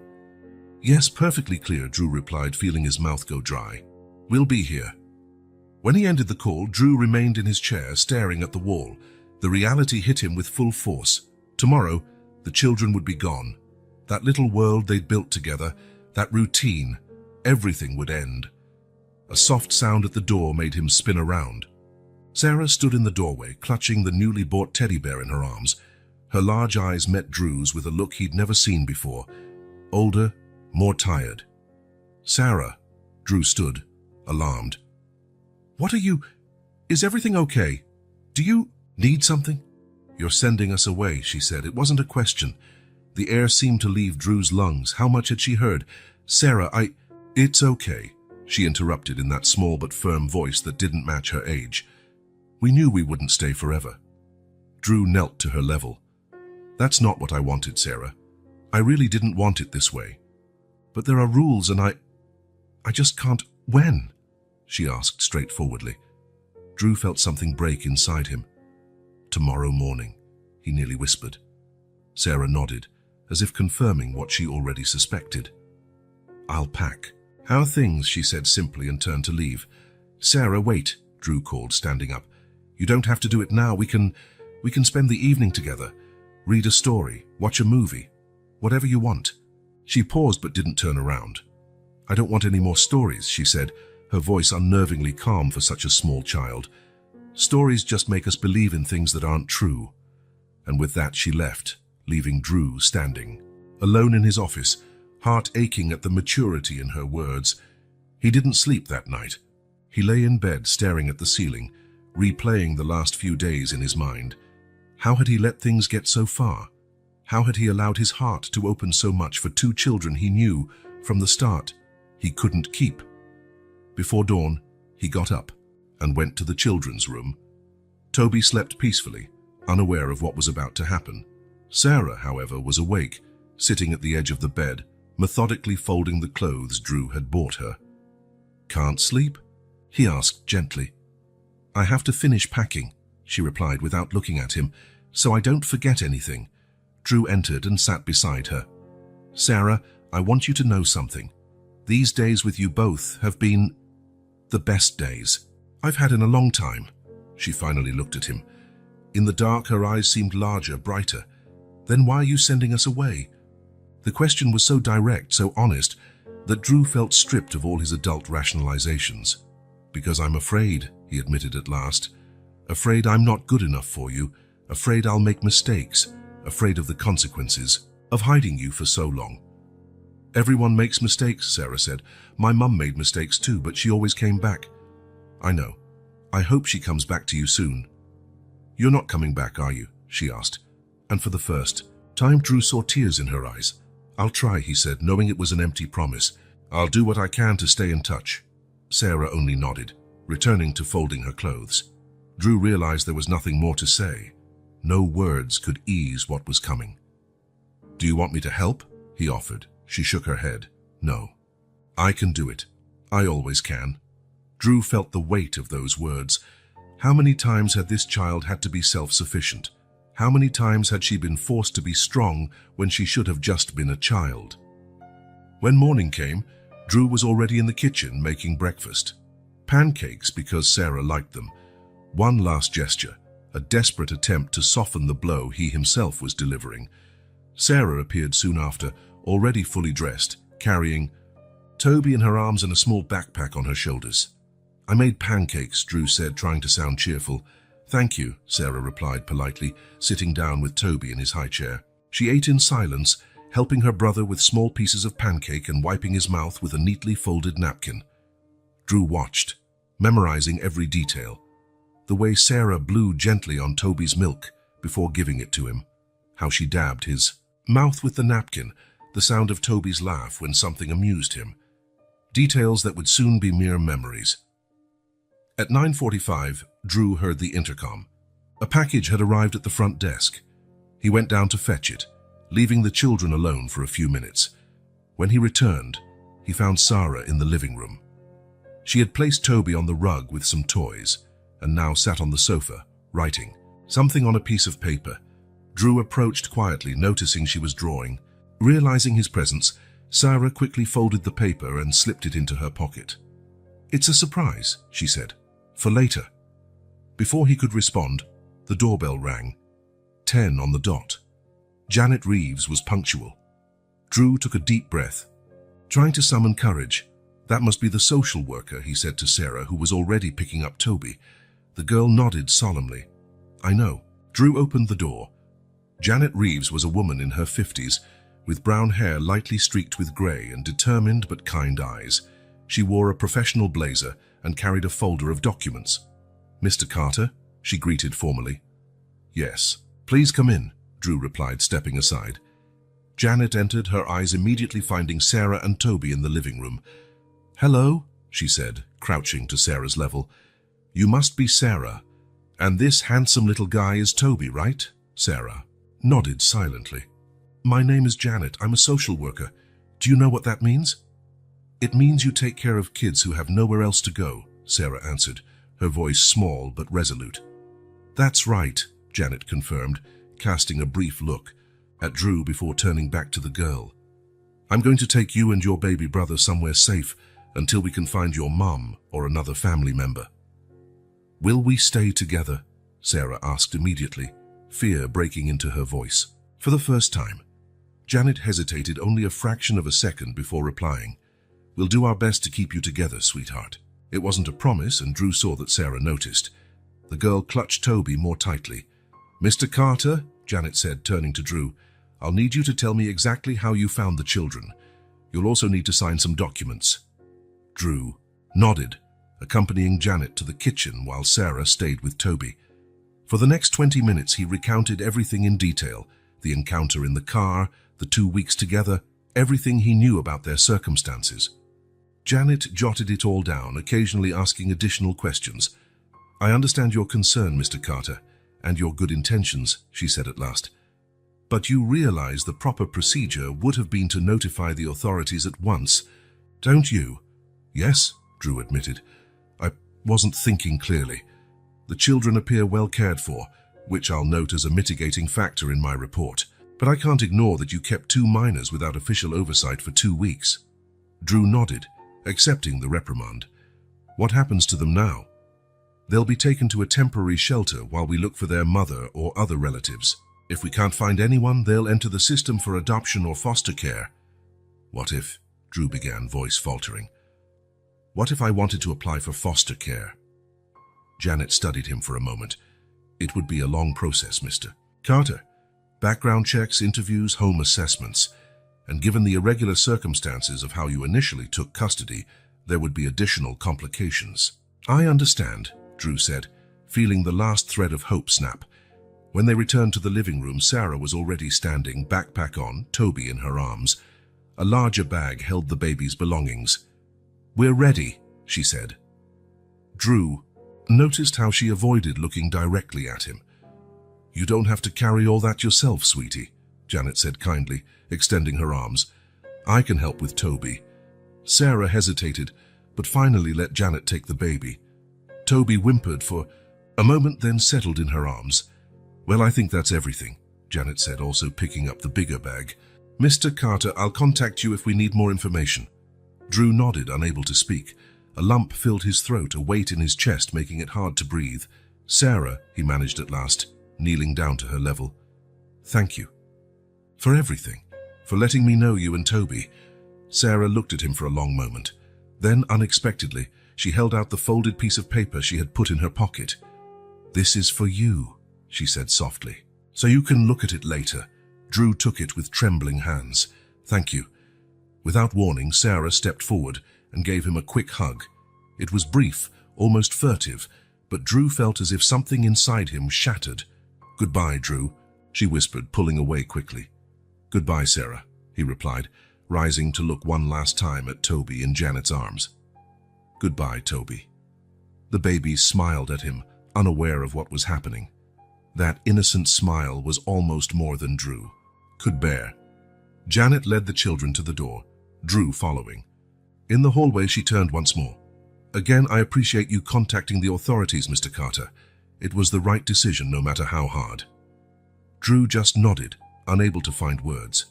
"Yes, perfectly clear," Drew replied, feeling his mouth go dry. "We'll be here." When he ended the call, Drew remained in his chair, staring at the wall. The reality hit him with full force. Tomorrow, the children would be gone. That little world they'd built together, that routine, everything would end. A soft sound at the door made him spin around. Sarah stood in the doorway, clutching the newly bought teddy bear in her arms. Her large eyes met Drew's with a look he'd never seen before. Older, more tired. "Sarah," Drew stood, alarmed. "What are you? Is everything okay? Do you need something?" "You're sending us away," she said. It wasn't a question. The air seemed to leave Drew's lungs. How much had she heard? "Sarah, It's okay," she interrupted in that small but firm voice that didn't match her age. "We knew we wouldn't stay forever." Drew knelt to her level. "That's not what I wanted, Sarah. I really didn't want it this way. But there are rules and I just can't." "When?" she asked straightforwardly. Drew felt something break inside him. "Tomorrow morning," he nearly whispered. Sarah nodded, as if confirming what she already suspected. "I'll pack." "How are things?" she said simply and turned to leave. "Sarah, wait," Drew called, standing up. "You don't have to do it now. We can spend the evening together. Read a story, watch a movie, whatever you want." She paused but didn't turn around. "I don't want any more stories," she said, her voice unnervingly calm for such a small child. "Stories just make us believe in things that aren't true." And with that she left, leaving Drew standing, alone in his office, heart aching at the maturity in her words. He didn't sleep that night. He lay in bed staring at the ceiling, replaying the last few days in his mind. How had he let things get so far? How had he allowed his heart to open so much for two children he knew, from the start, he couldn't keep? Before dawn, he got up and went to the children's room. Toby slept peacefully, unaware of what was about to happen. Sarah, however, was awake, sitting at the edge of the bed, methodically folding the clothes Drew had bought her. "Can't sleep?" he asked gently. "I have to finish packing," she replied without looking at him, "so I don't forget anything." Drew entered and sat beside her. "Sarah, I want you to know something. These days with you both have been the best days I've had in a long time." She finally looked at him. In the dark, her eyes seemed larger, brighter. "Then why are you sending us away?" The question was so direct, so honest, that Drew felt stripped of all his adult rationalizations. "Because I'm afraid," he admitted at last. "Afraid I'm not good enough for you. Afraid I'll make mistakes. Afraid of the consequences of hiding you for so long." "Everyone makes mistakes," Sarah said. "My mum made mistakes too, but she always came back." "I know. I hope she comes back to you soon." "You're not coming back, are you?" she asked. And for the first time, Drew saw tears in her eyes. "I'll try," he said, knowing it was an empty promise. "I'll do what I can to stay in touch." Sarah only nodded, returning to folding her clothes. Drew realized there was nothing more to say. No words could ease what was coming. "Do you want me to help?" he offered. She shook her head. "No. I can do it. I always can." Drew felt the weight of those words. How many times had this child had to be self-sufficient? How many times had she been forced to be strong when she should have just been a child? When morning came, Drew was already in the kitchen making breakfast. Pancakes because Sarah liked them. One last gesture, a desperate attempt to soften the blow he himself was delivering. Sarah appeared soon after, already fully dressed, carrying Toby in her arms and a small backpack on her shoulders. "I made pancakes," Drew said, trying to sound cheerful. "Thank you," Sarah replied politely, sitting down with Toby in his high chair. She ate in silence, helping her brother with small pieces of pancake and wiping his mouth with a neatly folded napkin. Drew watched, memorizing every detail. The way Sarah blew gently on Toby's milk before giving it to him. How she dabbed his mouth with the napkin, the sound of Toby's laugh when something amused him. Details that would soon be mere memories. At 9:45, Drew heard the intercom. A package had arrived at the front desk. He went down to fetch it, leaving the children alone for a few minutes. When he returned, he found Sarah in the living room. She had placed Toby on the rug with some toys, and now sat on the sofa, writing something on a piece of paper. Drew approached quietly, noticing she was drawing. Realizing his presence, Sarah quickly folded the paper and slipped it into her pocket. "It's a surprise," she said. "For later." Before he could respond, The doorbell rang. 10 on the dot. Janet Reeves was punctual. Drew took a deep breath. Trying to summon courage. That must be the social worker, he said to Sarah, who was already picking up Toby. The girl nodded solemnly. I know. Drew opened the door. Janet Reeves was a woman in her 50s, with brown hair lightly streaked with grey and determined but kind eyes. She wore a professional blazer and carried a folder of documents. Mr. Carter, she greeted formally. Yes. Please come in, Drew replied, stepping aside. Janet entered, her eyes immediately finding Sarah and Toby in the living room. Hello, she said, crouching to Sarah's level. You must be Sarah. And this handsome little guy is Toby, right? Sarah nodded silently. My name is Janet. I'm a social worker. Do you know what that means? It means you take care of kids who have nowhere else to go, Sarah answered, her voice small but resolute. That's right, Janet confirmed, casting a brief look at Drew before turning back to the girl. I'm going to take you and your baby brother somewhere safe until we can find your mum or another family member. Will we stay together? Sarah asked immediately, fear breaking into her voice. For the first time, Janet hesitated only a fraction of a second before replying. We'll do our best to keep you together, sweetheart. It wasn't a promise, and Drew saw that Sarah noticed. The girl clutched Toby more tightly. Mr. Carter, Janet said, turning to Drew, I'll need you to tell me exactly how you found the children. You'll also need to sign some documents. Drew nodded, accompanying Janet to the kitchen while Sarah stayed with Toby. For the next 20 minutes he recounted everything in detail, the encounter in the car, the 2 weeks together, everything he knew about their circumstances. Janet jotted it all down, occasionally asking additional questions. I understand your concern, Mr. Carter, and your good intentions, she said at last. But you realize the proper procedure would have been to notify the authorities at once, don't you? Yes, Drew admitted. I wasn't thinking clearly. The children appear well cared for, which I'll note as a mitigating factor in my report. But I can't ignore that you kept 2 minors without official oversight for 2 weeks. Drew nodded, accepting the reprimand. What happens to them now? They'll be taken to a temporary shelter while we look for their mother or other relatives. If we can't find anyone, they'll enter the system for adoption or foster care. What if, Drew began, voice faltering. What if I wanted to apply for foster care? Janet studied him for a moment. It would be a long process, Mr. Carter. Background checks, interviews, home assessments. And given the irregular circumstances of how you initially took custody, there would be additional complications. I understand, Drew said, feeling the last thread of hope snap. When they returned to the living room, Sarah was already standing, backpack on, Toby in her arms. A larger bag held the baby's belongings. We're ready, she said. Drew noticed how she avoided looking directly at him. You don't have to carry all that yourself, sweetie, Janet said kindly, extending her arms. I can help with Toby. Sarah hesitated, but finally let Janet take the baby. Toby whimpered for a moment, then settled in her arms. Well, I think that's everything, Janet said, also picking up the bigger bag. Mr. Carter, I'll contact you if we need more information. Drew nodded, unable to speak. A lump filled his throat, a weight in his chest making it hard to breathe. Sarah, he managed at last, kneeling down to her level. Thank you. For everything. For letting me know you and Toby. Sarah looked at him for a long moment. Then, unexpectedly, she held out the folded piece of paper she had put in her pocket. This is for you, she said softly. So you can look at it later. Drew took it with trembling hands. Thank you. Without warning, Sarah stepped forward and gave him a quick hug. It was brief, almost furtive, but Drew felt as if something inside him shattered. Goodbye, Drew, she whispered, pulling away quickly. Goodbye, Sarah, he replied, rising to look one last time at Toby in Janet's arms. Goodbye, Toby. The baby smiled at him, unaware of what was happening. That innocent smile was almost more than Drew could bear. Janet led the children to the door, Drew following. In the hallway, she turned once more. Again, I appreciate you contacting the authorities, Mr. Carter. It was the right decision, no matter how hard. Drew just nodded, unable to find words.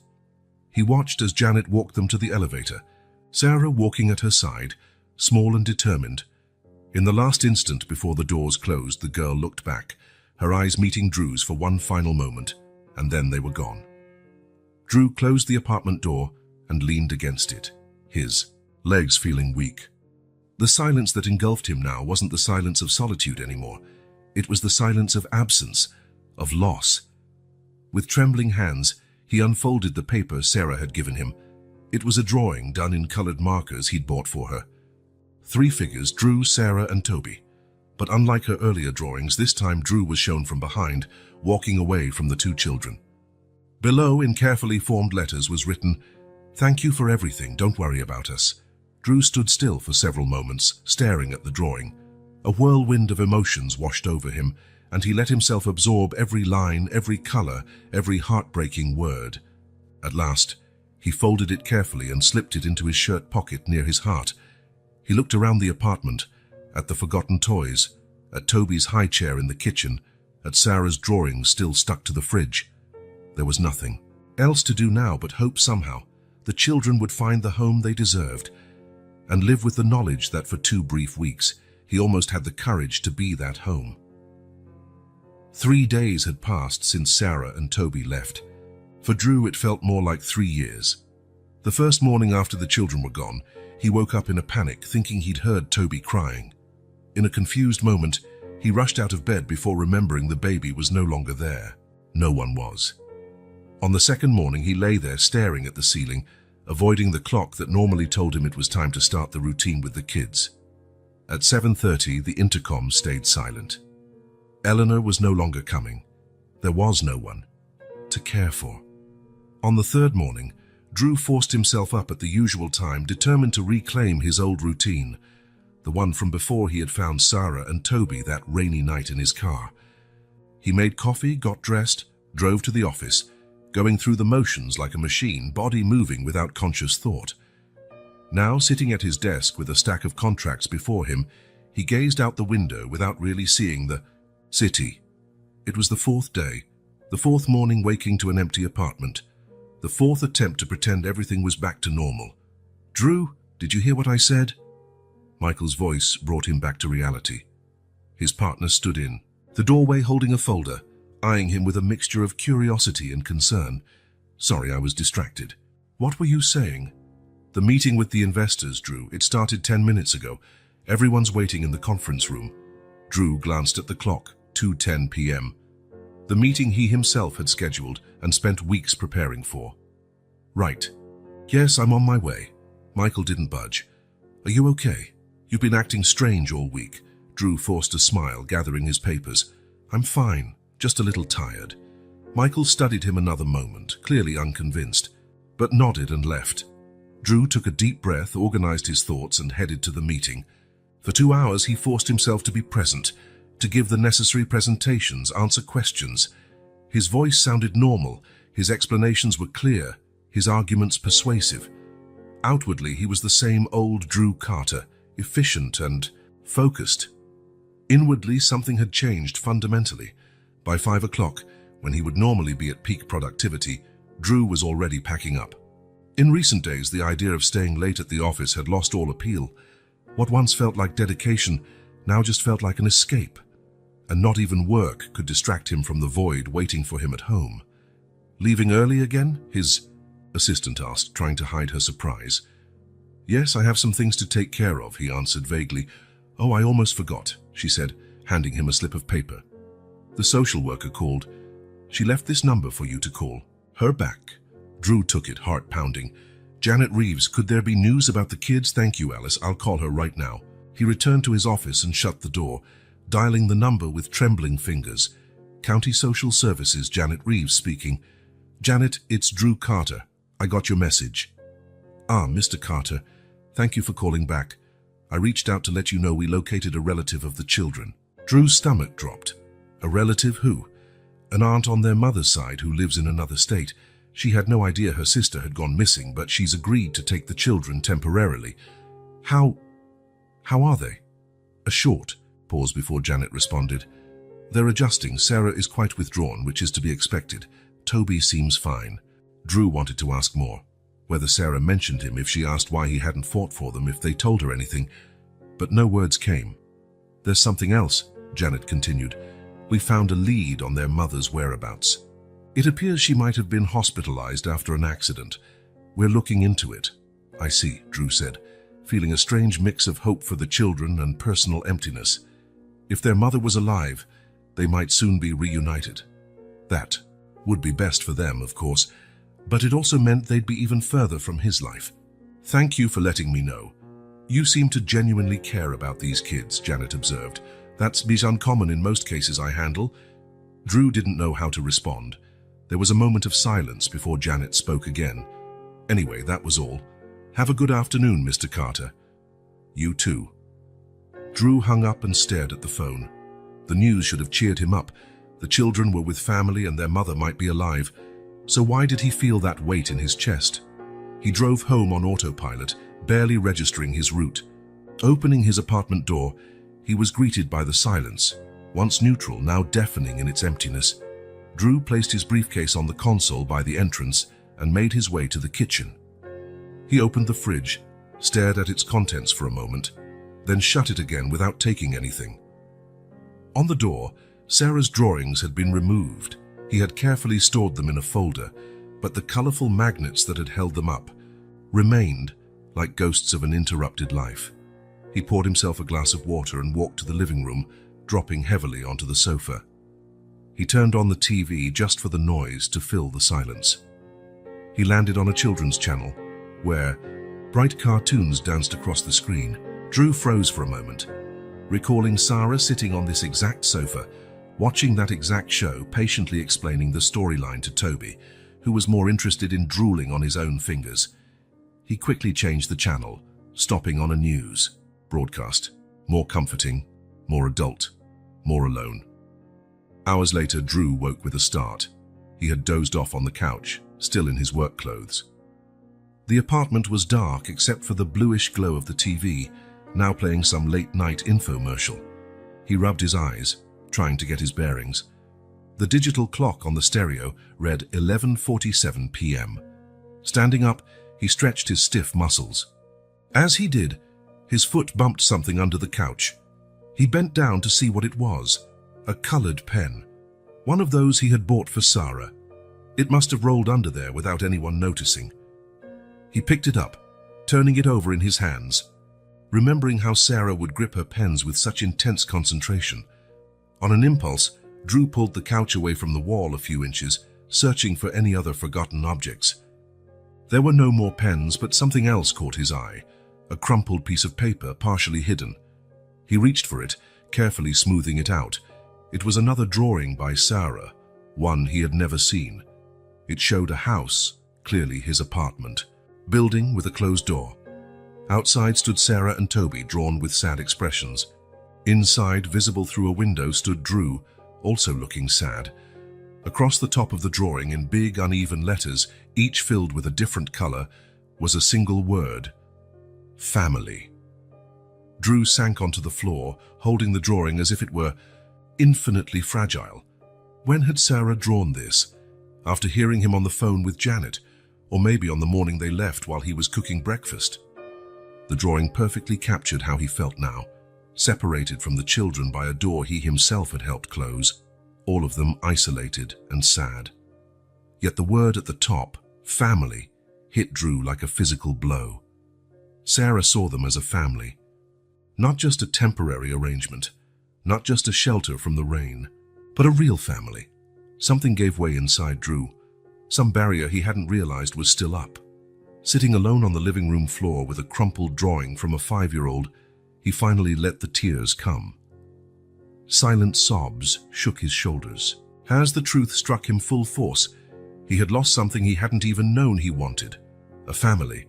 He watched as Janet walked them to the elevator, Sarah walking at her side, small and determined. In the last instant before the doors closed, the girl looked back, her eyes meeting Drew's for one final moment, and then they were gone. Drew closed the apartment door and leaned against it, his legs feeling weak. The silence that engulfed him now wasn't the silence of solitude anymore. It was the silence of absence, of loss. With trembling hands, he unfolded the paper Sarah had given him. It was a drawing done in colored markers he'd bought for her. 3 figures, Drew, Sarah, and Toby. But unlike her earlier drawings, this time Drew was shown from behind, walking away from the 2 children. Below, in carefully formed letters, was written, "Thank you for everything, don't worry about us." Drew stood still for several moments, staring at the drawing. A whirlwind of emotions washed over him, and he let himself absorb every line, every color, every heartbreaking word. At last, he folded it carefully and slipped it into his shirt pocket near his heart. He looked around the apartment, at the forgotten toys, at Toby's high chair in the kitchen, at Sarah's drawings still stuck to the fridge. There was nothing else to do now but hope somehow the children would find the home they deserved, and live with the knowledge that for 2 brief weeks he almost had the courage to be that home. 3 days had passed since Sarah and Toby left. For Drew, it felt more like 3 years. The first morning after the children were gone, he woke up in a panic, thinking he'd heard Toby crying. In a confused moment, he rushed out of bed before remembering the baby was no longer there. No one was. On the second morning, he lay there staring at the ceiling, avoiding the clock that normally told him it was time to start the routine with the kids. At 7:30, the intercom stayed silent. Eleanor was no longer coming. There was no one to care for. On the third morning, Drew forced himself up at the usual time, determined to reclaim his old routine, the one from before he had found Sarah and Toby that rainy night in his car. He made coffee, got dressed, drove to the office, going through the motions like a machine, body moving without conscious thought. Now, sitting at his desk with a stack of contracts before him, he gazed out the window without really seeing the city. It was the 4th day, the 4th morning waking to an empty apartment, the 4th attempt to pretend everything was back to normal. "Drew, did you hear what I said?" Michael's voice brought him back to reality. His partner stood in the doorway holding a folder, eyeing him with a mixture of curiosity and concern. "Sorry, I was distracted." "What were you saying?" "The meeting with the investors, Drew. It started 10 minutes ago. Everyone's waiting in the conference room." Drew glanced at the clock, 2:10 p.m. The meeting he himself had scheduled and spent weeks preparing for. "Right. Yes, I'm on my way." Michael didn't budge. "Are you okay? You've been acting strange all week." Drew forced a smile, gathering his papers. "I'm fine, just a little tired." Michael studied him another moment, clearly unconvinced, but nodded and left. Drew took a deep breath, organized his thoughts, and headed to the meeting. For 2 hours, he forced himself to be present, to give the necessary presentations, answer questions. His voice sounded normal, his explanations were clear, his arguments persuasive. Outwardly, he was the same old Drew Carter, efficient and focused. Inwardly, something had changed fundamentally. By 5 o'clock, when he would normally be at peak productivity, Drew was already packing up. In recent days, the idea of staying late at the office had lost all appeal. What once felt like dedication now just felt like an escape, and not even work could distract him from the void waiting for him at home. "Leaving early again?" his assistant asked, trying to hide her surprise. "Yes, I have some things to take care of," he answered vaguely. "Oh, I almost forgot," she said, handing him a slip of paper. "The social worker called. She left this number for you to call her back." Drew took it, heart pounding. "Janet Reeves, could there be news about the kids? Thank you, Alice. I'll call her right now." He returned to his office and shut the door, dialing the number with trembling fingers. "County Social Services, Janet Reeves speaking." "Janet, it's Drew Carter. I got your message." "Ah, Mr. Carter, thank you for calling back. I reached out to let you know we located a relative of the children." Drew's stomach dropped. A relative who? An aunt on their mother's side who lives in another state. She had no idea her sister had gone missing, but she's agreed to take the children temporarily. How are they?" A short pause before Janet responded. "They're adjusting. Sarah is quite withdrawn, which is to be expected. Toby seems fine." Drew wanted to ask more. Whether Sarah mentioned him, if she asked why he hadn't fought for them, if they told her anything. But no words came. "There's something else," Janet continued. We found a lead on their mother's whereabouts. It appears she might have been hospitalized after an accident. We're looking into it. I see, Drew said, feeling a strange mix of hope for the children and personal emptiness. If their mother was alive, they might soon be reunited. That would be best for them, of course, but it also meant they'd be even further from his life. Thank you for letting me know. You seem to genuinely care about these kids, Janet observed. That's uncommon in most cases I handle. Drew didn't know how to respond. There was a moment of silence before Janet spoke again. Anyway, that was all. Have a good afternoon, Mr. Carter. You too. Drew hung up and stared at the phone. The news should have cheered him up. The children were with family and their mother might be alive. So why did he feel that weight in his chest? He drove home on autopilot, barely registering his route. Opening his apartment door, he was greeted by the silence, once neutral, now deafening in its emptiness. Drew placed his briefcase on the console by the entrance and made his way to the kitchen. He opened the fridge, stared at its contents for a moment, then shut it again without taking anything. On the door, Sarah's drawings had been removed. He had carefully stored them in a folder, but the colorful magnets that had held them up remained like ghosts of an interrupted life. He poured himself a glass of water and walked to the living room, dropping heavily onto the sofa. He turned on the TV just for the noise to fill the silence. He landed on a children's channel, where bright cartoons danced across the screen. Drew froze for a moment, recalling Sarah sitting on this exact sofa, watching that exact show, patiently explaining the storyline to Toby, who was more interested in drooling on his own fingers. He quickly changed the channel, stopping on a news broadcast. More comforting, more adult, more alone. Hours later, Drew woke with a start. He had dozed off on the couch, still in his work clothes. The apartment was dark except for the bluish glow of the TV, now playing some late-night infomercial. He rubbed his eyes, trying to get his bearings. The digital clock on the stereo read 11:47 p.m. Standing up, he stretched his stiff muscles. As he did, his foot bumped something under the couch. He bent down to see what it was. A colored pen. One of those he had bought for Sarah. It must have rolled under there without anyone noticing. He picked it up, turning it over in his hands, remembering how Sarah would grip her pens with such intense concentration. On an impulse, Drew pulled the couch away from the wall a few inches, searching for any other forgotten objects. There were no more pens, but something else caught his eye, a crumpled piece of paper partially hidden. He reached for it, carefully smoothing it out. It was another drawing by Sarah, one he had never seen. It showed a house, clearly his apartment, building with a closed door. Outside stood Sarah and Toby, drawn with sad expressions. Inside, visible through a window, stood Drew, also looking sad. Across the top of the drawing, in big, uneven letters, each filled with a different color, was a single word: family. Drew sank onto the floor, holding the drawing as if it were infinitely fragile. When had Sarah drawn this? After hearing him on the phone with Janet, or maybe on the morning they left while he was cooking breakfast? The drawing perfectly captured how he felt now, separated from the children by a door he himself had helped close, all of them isolated and sad. Yet the word at the top, family, hit Drew like a physical blow. Sarah saw them as a family, not just a temporary arrangement, not just a shelter from the rain, but a real family. Something gave way inside Drew. Some barrier he hadn't realized was still up. Sitting alone on the living room floor with a crumpled drawing from a 5-year-old, he finally let the tears come. Silent sobs shook his shoulders. As the truth struck him full force, he had lost something he hadn't even known he wanted: a family.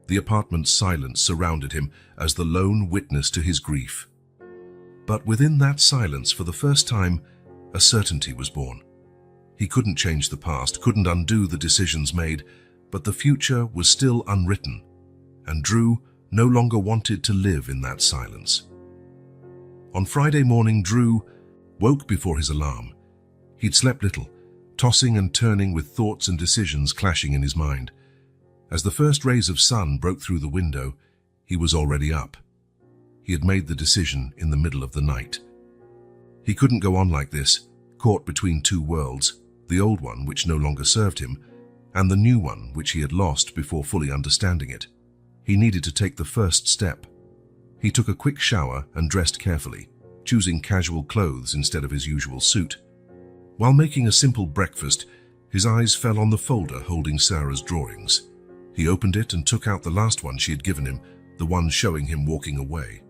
The apartment's silence surrounded him as the lone witness to his grief. But within that silence, for the first time, a certainty was born. He couldn't change the past, couldn't undo the decisions made, but the future was still unwritten, and Drew no longer wanted to live in that silence. On Friday morning, Drew woke before his alarm. He'd slept little, tossing and turning with thoughts and decisions clashing in his mind. As the first rays of sun broke through the window, he was already up. He had made the decision in the middle of the night. He couldn't go on like this, caught between two worlds, the old one which no longer served him, and the new one which he had lost before fully understanding it. He needed to take the first step. He took a quick shower and dressed carefully, choosing casual clothes instead of his usual suit. While making a simple breakfast, his eyes fell on the folder holding Sarah's drawings. He opened it and took out the last one she had given him, the one showing him walking away.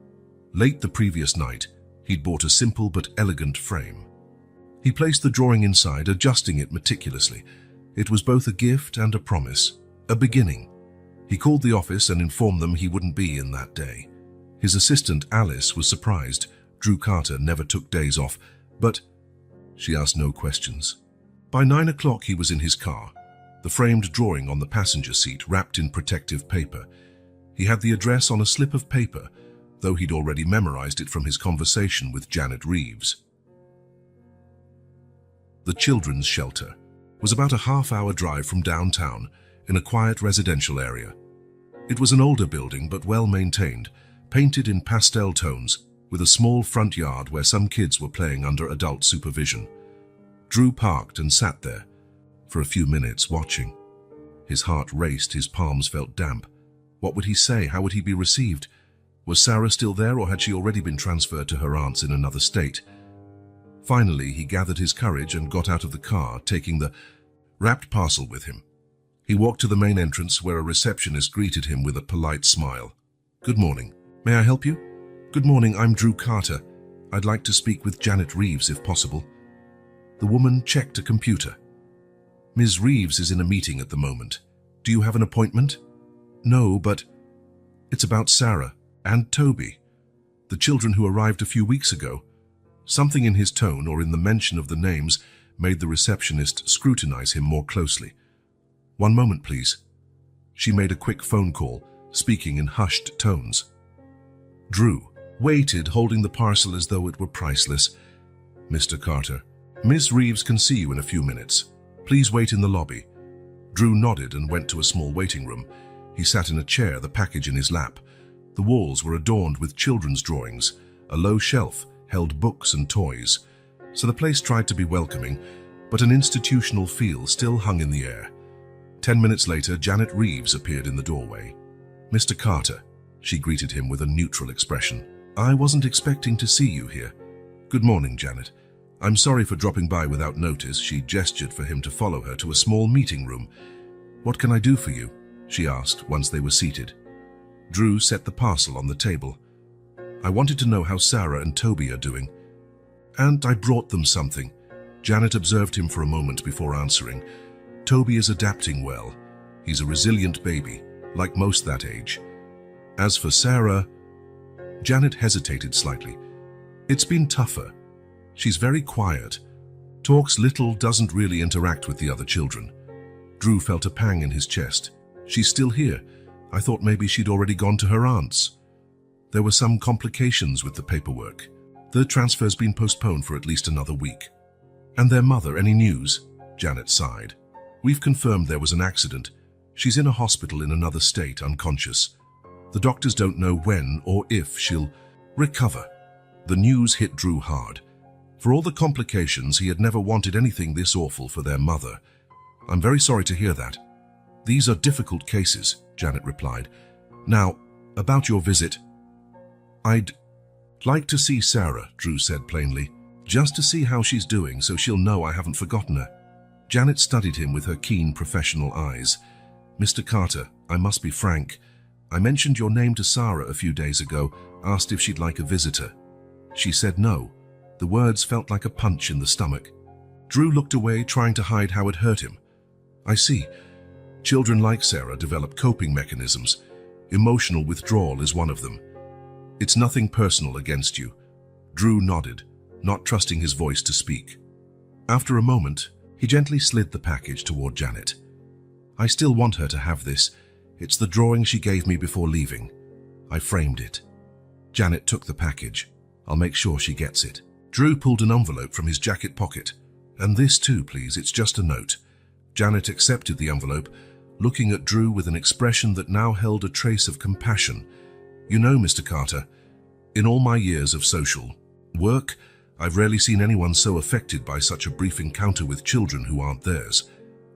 Late the previous night, he'd bought a simple but elegant frame. He placed the drawing inside, adjusting it meticulously. It was both a gift and a promise, a beginning. He called the office and informed them he wouldn't be in that day. His assistant, Alice, was surprised. Drew Carter never took days off, but she asked no questions. By 9 o'clock he was in his car, the framed drawing on the passenger seat wrapped in protective paper. He had the address on a slip of paper, though he'd already memorized it from his conversation with Janet Reeves. The children's shelter was about a half-hour drive from downtown in a quiet residential area. It was an older building but well-maintained, painted in pastel tones, with a small front yard where some kids were playing under adult supervision. Drew parked and sat there for a few minutes watching. His heart raced, his palms felt damp. What would he say? How would he be received? Was Sarah still there, or had she already been transferred to her aunt's in another state? Finally, he gathered his courage and got out of the car, taking the wrapped parcel with him. He walked to the main entrance where a receptionist greeted him with a polite smile. "Good morning. May I help you?" "Good morning, I'm Drew Carter. I'd like to speak with Janet Reeves if possible." The woman checked a computer. "Ms. Reeves is in a meeting at the moment. Do you have an appointment?" "No, but it's about Sarah and Toby, the children who arrived a few weeks ago." Something in his tone or in the mention of the names made the receptionist scrutinize him more closely. "One moment, please." She made a quick phone call, speaking in hushed tones. Drew waited, holding the parcel as though it were priceless. "Mr. Carter, Miss Reeves can see you in a few minutes. Please wait in the lobby." Drew nodded and went to a small waiting room. He sat in a chair, the package in his lap. The walls were adorned with children's drawings. A low shelf held books and toys, so the place tried to be welcoming, but an institutional feel still hung in the air. 10 minutes later, Janet Reeves appeared in the doorway. "Mr. Carter," she greeted him with a neutral expression. "I wasn't expecting to see you here." "Good morning, Janet. I'm sorry for dropping by without notice." She gestured for him to follow her to a small meeting room. "What can I do for you?" she asked once they were seated. Drew set the parcel on the table. "I wanted to know how Sarah and Toby are doing." "And I brought them something." Janet observed him for a moment before answering. "Toby is adapting well. He's a resilient baby, like most that age. As for Sarah..." Janet hesitated slightly. "It's been tougher. She's very quiet, talks little, doesn't really interact with the other children." Drew felt a pang in his chest. "She's still here. I thought maybe she'd already gone to her aunt's." "There were some complications with the paperwork. The transfer's been postponed for at least another week." "And their mother, any news?" Janet sighed. "We've confirmed there was an accident. She's in a hospital in another state, unconscious. The doctors don't know when or if she'll recover." The news hit Drew hard. For all the complications, he had never wanted anything this awful for their mother. "I'm very sorry to hear that." "These are difficult cases," Janet replied. "Now, about your visit." "I'd like to see Sarah," Drew said plainly, "just to see how she's doing so she'll know I haven't forgotten her." Janet studied him with her keen professional eyes. "Mr. Carter, I must be frank. I mentioned your name to Sarah a few days ago, asked if she'd like a visitor. She said no." The words felt like a punch in the stomach. Drew looked away, trying to hide how it hurt him. "I see. Children like Sarah develop coping mechanisms. Emotional withdrawal is one of them. It's nothing personal against you." Drew nodded, not trusting his voice to speak. After a moment, he gently slid the package toward Janet. "I still want her to have this. It's the drawing she gave me before leaving. I framed it." Janet took the package. "I'll make sure she gets it." Drew pulled an envelope from his jacket pocket. "And this too, please. It's just a note." Janet accepted the envelope, looking at Drew with an expression that now held a trace of compassion. "You know, Mr. Carter, in all my years of social work, I've rarely seen anyone so affected by such a brief encounter with children who aren't theirs.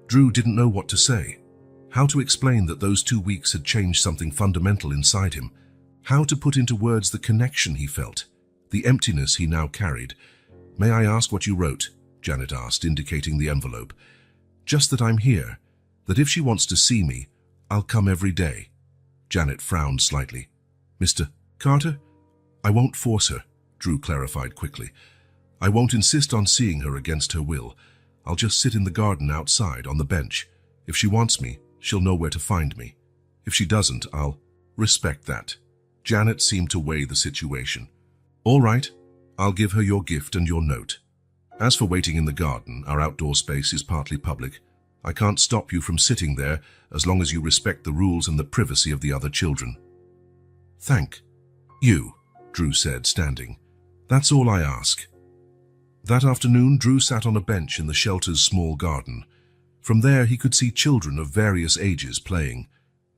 Drew didn't know what to say. How to explain that those 2 weeks had changed something fundamental inside him. How to put into words the connection he felt, the emptiness he now carried. "May I ask what you wrote?" Janet asked, indicating the envelope. "Just that I'm here, that if she wants to see me, I'll come every day." Janet frowned slightly. "Mr. Carter? I won't force her," Drew clarified quickly. "I won't insist on seeing her against her will. I'll just sit in the garden outside on the bench. If she wants me, she'll know where to find me. If she doesn't, I'll respect that." Janet seemed to weigh the situation. "All right, I'll give her your gift and your note. As for waiting in the garden, our outdoor space is partly public. I can't stop you from sitting there as long as you respect the rules and the privacy of the other children." "Thank you," Drew said, standing. "That's all I ask." That afternoon, Drew sat on a bench in the shelter's small garden. From there, he could see children of various ages playing,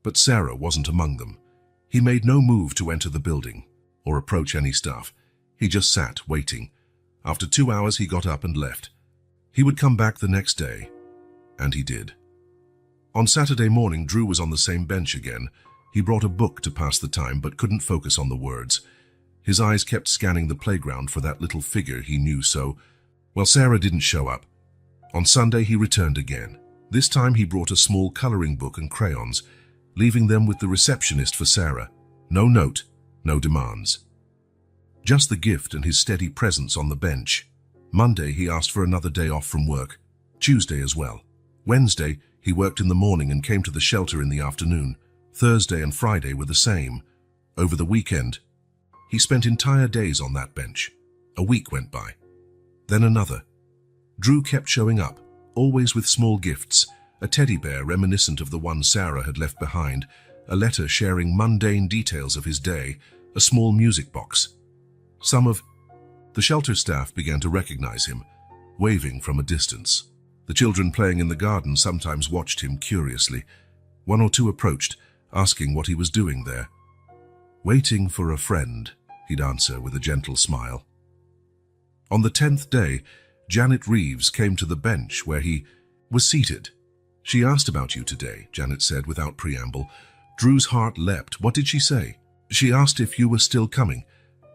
but Sarah wasn't among them. He made no move to enter the building or approach any staff. He just sat, waiting. After 2 hours, he got up and left. He would come back the next day, and he did. On Saturday morning, Drew was on the same bench again. He brought a book to pass the time, but couldn't focus on the words. His eyes kept scanning the playground for that little figure he knew so. Well, Sarah didn't show up. On Sunday, he returned again. This time, he brought a small coloring book and crayons, leaving them with the receptionist for Sarah. No note, no demands. Just the gift and his steady presence on the bench. Monday, he asked for another day off from work. Tuesday as well. Wednesday, he worked in the morning and came to the shelter in the afternoon. Thursday and Friday were the same. Over the weekend, he spent entire days on that bench. A week went by. Then another. Drew kept showing up, always with small gifts, a teddy bear reminiscent of the one Sarah had left behind, a letter sharing mundane details of his day, a small music box. Some of the shelter staff began to recognize him, waving from a distance. The children playing in the garden sometimes watched him curiously. One or two approached, asking what he was doing there. "Waiting for a friend," he'd answer with a gentle smile. On the 10th day, Janet Reeves came to the bench where he was seated. "She asked about you today," Janet said without preamble. Drew's heart leapt. "What did she say?" "She asked if you were still coming.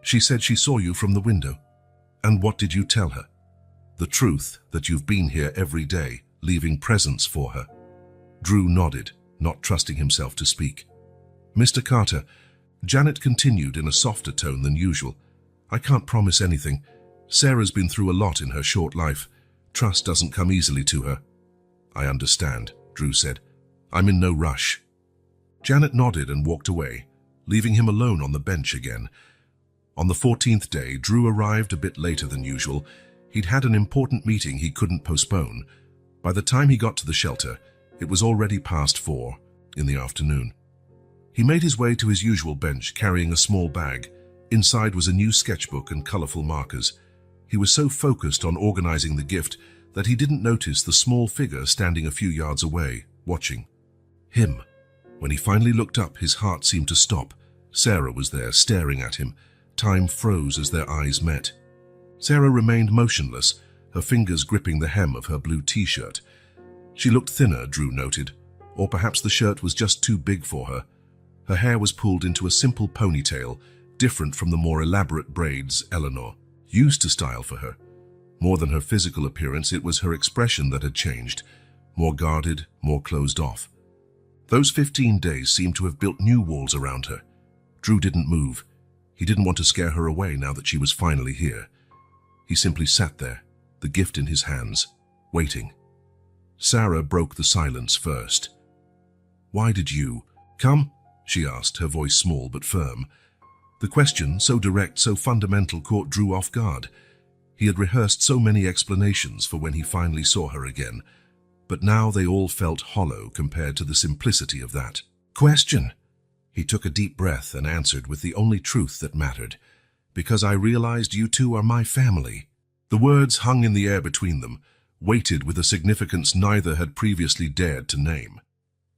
She said she saw you from the window." "And what did you tell her?" "The truth, that you've been here every day, leaving presents for her." Drew nodded, not trusting himself to speak. "Mr. Carter," Janet continued in a softer tone than usual, "I can't promise anything. Sarah's been through a lot in her short life. Trust doesn't come easily to her." "I understand," Drew said. "I'm in no rush." Janet nodded and walked away, leaving him alone on the bench again. On the 14th day, Drew arrived a bit later than usual. He'd had an important meeting he couldn't postpone. By the time he got to the shelter, it was already past 4 in the afternoon. He made his way to his usual bench, carrying a small bag. Inside was a new sketchbook and colorful markers. He was so focused on organizing the gift that he didn't notice the small figure standing a few yards away, watching him. When he finally looked up, his heart seemed to stop. Sarah was there, staring at him. Time froze as their eyes met. Sarah remained motionless, her fingers gripping the hem of her blue t-shirt. She looked thinner, Drew noted, or perhaps the shirt was just too big for her. Her hair was pulled into a simple ponytail, different from the more elaborate braids Eleanor used to style for her. More than her physical appearance, it was her expression that had changed, more guarded, more closed off. Those 15 days seemed to have built new walls around her. Drew didn't move. He didn't want to scare her away now that she was finally here. He simply sat there, the gift in his hands, waiting. Sarah broke the silence first. "Why did you come?" she asked, her voice small but firm. The question, so direct, so fundamental, caught Drew off guard. He had rehearsed so many explanations for when he finally saw her again, but now they all felt hollow compared to the simplicity of that question. He took a deep breath and answered with the only truth that mattered. "Because I realized you two are my family." The words hung in the air between them, weighted with a significance neither had previously dared to name.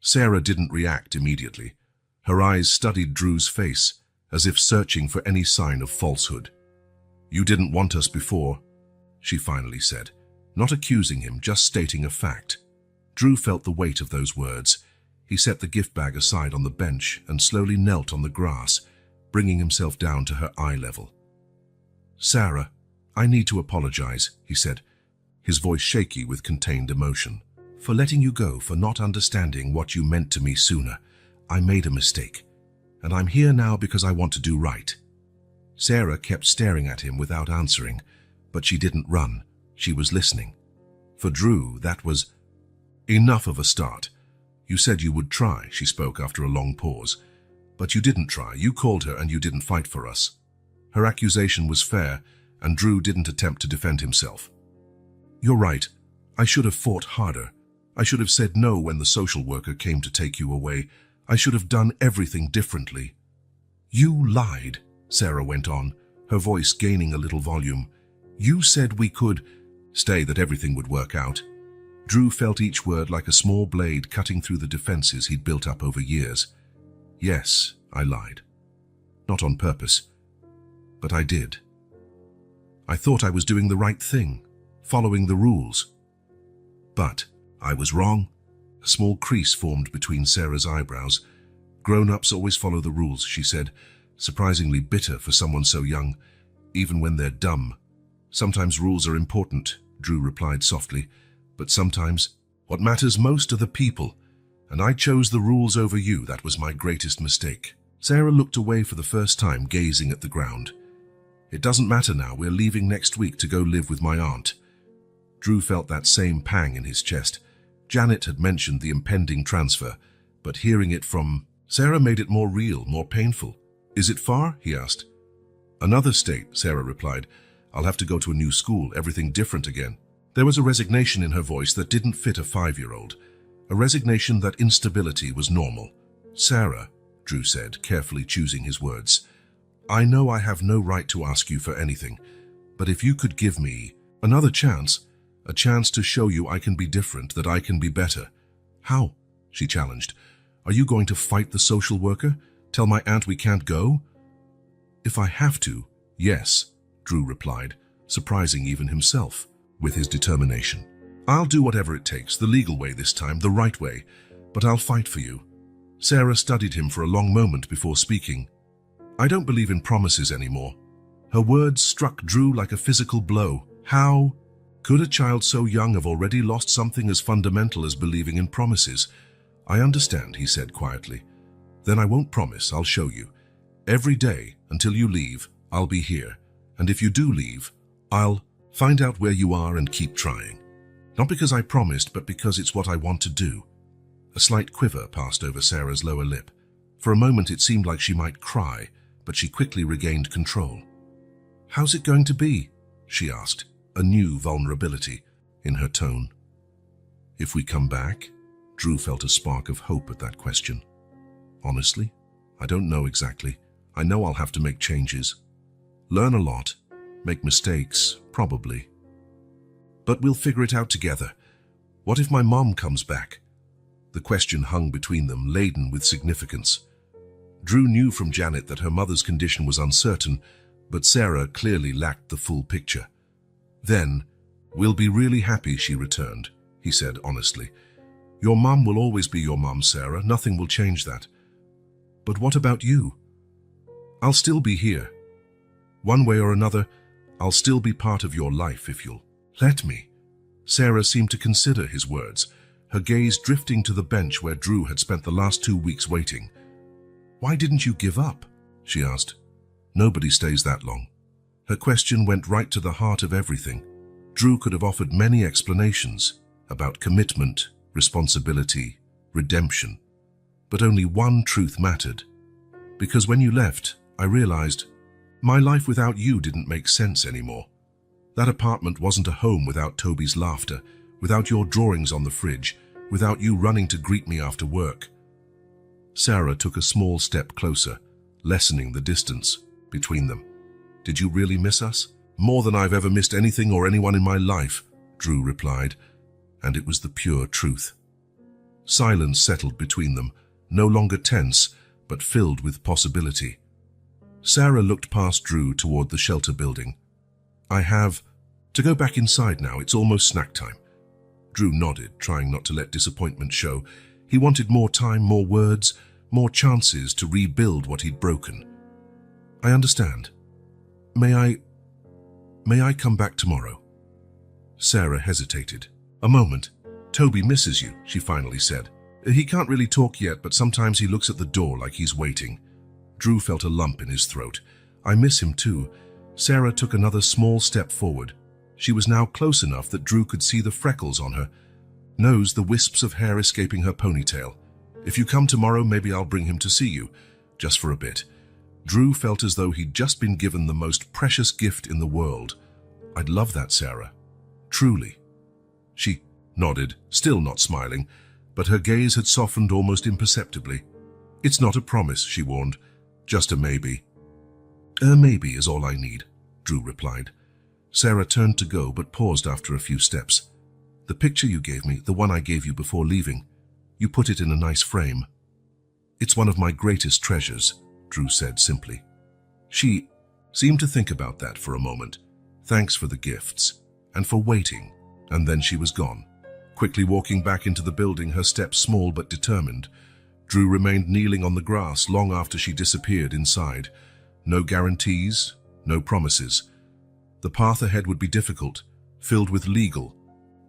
Sarah didn't react immediately. Her eyes studied Drew's face, as if searching for any sign of falsehood. You didn't want us before, she finally said, not accusing him, just stating a fact. Drew felt the weight of those words. He set the gift bag aside on the bench and slowly knelt on the grass, bringing himself down to her eye level. "Sarah, I need to apologize," he said, his voice shaky with contained emotion. "For letting you go, for not understanding what you meant to me sooner. I made a mistake, and I'm here now because I want to do right." Sarah kept staring at him without answering, but she didn't run. She was listening. For Drew, that was enough of a start. "You said you would try," she spoke after a long pause. "But you didn't try. You called her and you didn't fight for us." Her accusation was fair, and Drew didn't attempt to defend himself. "You're right. I should have fought harder. I should have said no when the social worker came to take you away. I should have done everything differently." "You lied," Sarah went on, her voice gaining a little volume. "You said we could stay, that everything would work out." Drew felt each word like a small blade cutting through the defenses he'd built up over years. "Yes, I lied. Not on purpose, but I did. I thought I was doing the right thing, following the rules. But I was wrong." A small crease formed between Sarah's eyebrows. "Grown-ups always follow the rules," she said, surprisingly bitter for someone so young, "even when they're dumb." "Sometimes rules are important," Drew replied softly, "but sometimes what matters most are the people, and I chose the rules over you. That was my greatest mistake." Sarah looked away for the first time, gazing at the ground. "It doesn't matter now. We're leaving next week to go live with my aunt." Drew felt that same pang in his chest. Janet had mentioned the impending transfer, but hearing it from Sarah made it more real, more painful. "Is it far?" he asked. "Another state," Sarah replied. "I'll have to go to a new school, everything different again." There was a resignation in her voice that didn't fit a 5-year-old, a resignation that instability was normal. "Sarah," Drew said, carefully choosing his words, "I know I have no right to ask you for anything, but if you could give me another chance, a chance to show you I can be different, that I can be better." "How?" she challenged. "Are you going to fight the social worker? Tell my aunt we can't go?" "If I have to, yes," Drew replied, surprising even himself with his determination. "I'll do whatever it takes, the legal way this time, the right way, but I'll fight for you." Sarah studied him for a long moment before speaking. "I don't believe in promises anymore." Her words struck Drew like a physical blow. How could a child so young have already lost something as fundamental as believing in promises? "I understand," he said quietly. "Then I won't promise, I'll show you. Every day, until you leave, I'll be here. And if you do leave, I'll find out where you are and keep trying. Not because I promised, but because it's what I want to do." A slight quiver passed over Sarah's lower lip. For a moment it seemed like she might cry, but she quickly regained control. "How's it going to be?" she asked, a new vulnerability in her tone. "If we come back?" Drew felt a spark of hope at that question. "Honestly, I don't know exactly. I know I'll have to make changes. Learn a lot. Make mistakes, probably. But we'll figure it out together. What if my mom comes back?" The question hung between them, laden with significance. Drew knew from Janet that her mother's condition was uncertain, but Sarah clearly lacked the full picture. "Then, we'll be really happy she returned," he said honestly. "Your mom will always be your mom, Sarah. Nothing will change that. But what about you? I'll still be here. One way or another, I'll still be part of your life if you'll let me." Sarah seemed to consider his words, her gaze drifting to the bench where Drew had spent the last 2 weeks waiting. "Why didn't you give up?" she asked. "Nobody stays that long." Her question went right to the heart of everything. Drew could have offered many explanations about commitment, responsibility, redemption. But only one truth mattered. "Because when you left, I realized my life without you didn't make sense anymore. That apartment wasn't a home without Toby's laughter, without your drawings on the fridge, without you running to greet me after work." Sarah took a small step closer, lessening the distance between them. "Did you really miss us?" "More than I've ever missed anything or anyone in my life," Drew replied, and it was the pure truth. Silence settled between them, no longer tense, but filled with possibility. Sarah looked past Drew toward the shelter building. I have to go back inside now. It's almost snack time. Drew nodded, trying not to let disappointment show. He wanted more time, more words, more chances to rebuild what he'd broken. I understand. May I come back tomorrow? Sarah hesitated. A moment. Toby misses you, she finally said. He can't really talk yet, but sometimes he looks at the door like he's waiting. Drew felt a lump in his throat. I miss him too. Sarah took another small step forward. She was now close enough that Drew could see the freckles on her nose, the wisps of hair escaping her ponytail. If you come tomorrow, maybe I'll bring him to see you, just for a bit. Drew felt as though he'd just been given the most precious gift in the world. I'd love that, Sarah. Truly. She nodded, still not smiling, but her gaze had softened almost imperceptibly. It's not a promise, she warned, just a maybe. A maybe is all I need, Drew replied. Sarah turned to go, but paused after a few steps. The picture you gave me, the one I gave you before leaving, you put it in a nice frame. It's one of my greatest treasures, Drew said simply. She seemed to think about that for a moment. Thanks for the gifts, and for waiting, and then she was gone. Quickly walking back into the building, her steps small but determined. Drew remained kneeling on the grass long after she disappeared inside. No guarantees, no promises. The path ahead would be difficult, filled with legal,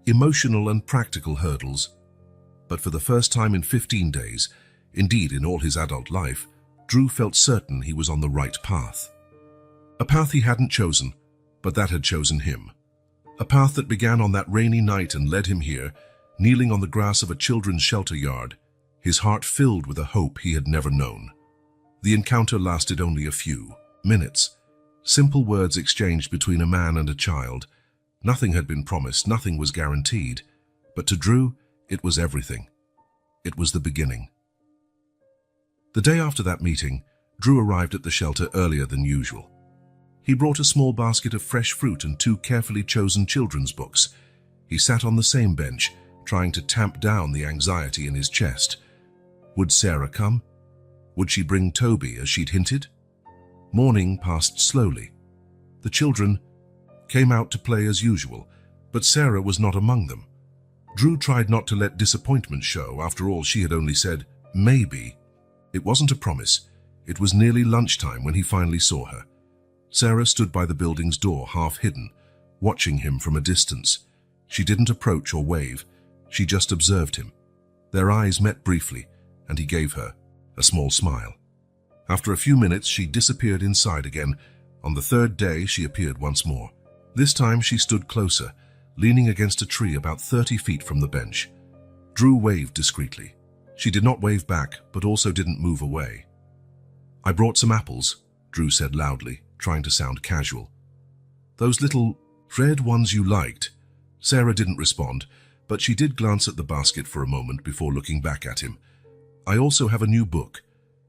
emotional and practical hurdles. But for the first time in 15 days, indeed in all his adult life, Drew felt certain he was on the right path. A path he hadn't chosen, but that had chosen him. A path that began on that rainy night and led him here, kneeling on the grass of a children's shelter yard, his heart filled with a hope he had never known. The encounter lasted only a few minutes. Simple words exchanged between a man and a child. Nothing had been promised, nothing was guaranteed. But to Drew, it was everything. It was the beginning. The day after that meeting, Drew arrived at the shelter earlier than usual. He brought a small basket of fresh fruit and 2 carefully chosen children's books. He sat on the same bench, trying to tamp down the anxiety in his chest. Would Sarah come? Would she bring Toby, as she'd hinted? Morning passed slowly. The children came out to play as usual, but Sarah was not among them. Drew tried not to let disappointment show. After all, she had only said, maybe. It wasn't a promise. It was nearly lunchtime when he finally saw her. Sarah stood by the building's door, half hidden, watching him from a distance. She didn't approach or wave. She just observed him. Their eyes met briefly, and he gave her a small smile. After a few minutes, she disappeared inside again. On the 3rd day, she appeared once more. This time, she stood closer, leaning against a tree about 30 feet from the bench. Drew waved discreetly. She did not wave back, but also didn't move away. I brought some apples, Drew said loudly, trying to sound casual. Those little red ones you liked. Sarah didn't respond, but she did glance at the basket for a moment before looking back at him. I also have a new book.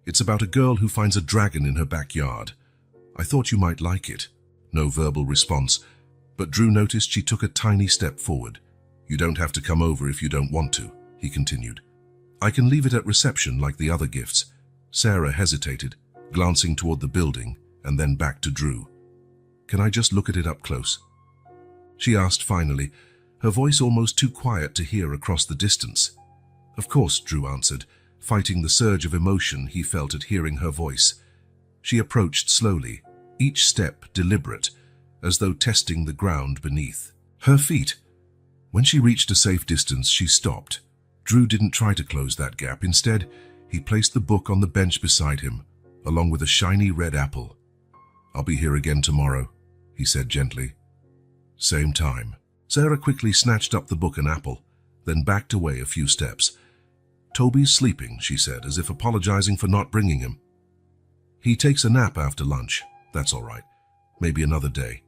It's about a girl who finds a dragon in her backyard. I thought you might like it. No verbal response, but Drew noticed she took a tiny step forward. You don't have to come over if you don't want to, he continued. I can leave it at reception like the other gifts. Sarah hesitated, glancing toward the building and then back to Drew. Can I just look at it up close? She asked finally, her voice almost too quiet to hear across the distance. Of course, Drew answered, fighting the surge of emotion he felt at hearing her voice. She approached slowly, each step deliberate, as though testing the ground beneath her feet. When she reached a safe distance, she stopped. Drew didn't try to close that gap. Instead, he placed the book on the bench beside him, along with a shiny red apple. I'll be here again tomorrow, he said gently. Same time. Sarah quickly snatched up the book and apple, then backed away a few steps. Toby's sleeping, she said, as if apologizing for not bringing him. He takes a nap after lunch. That's all right. Maybe another day.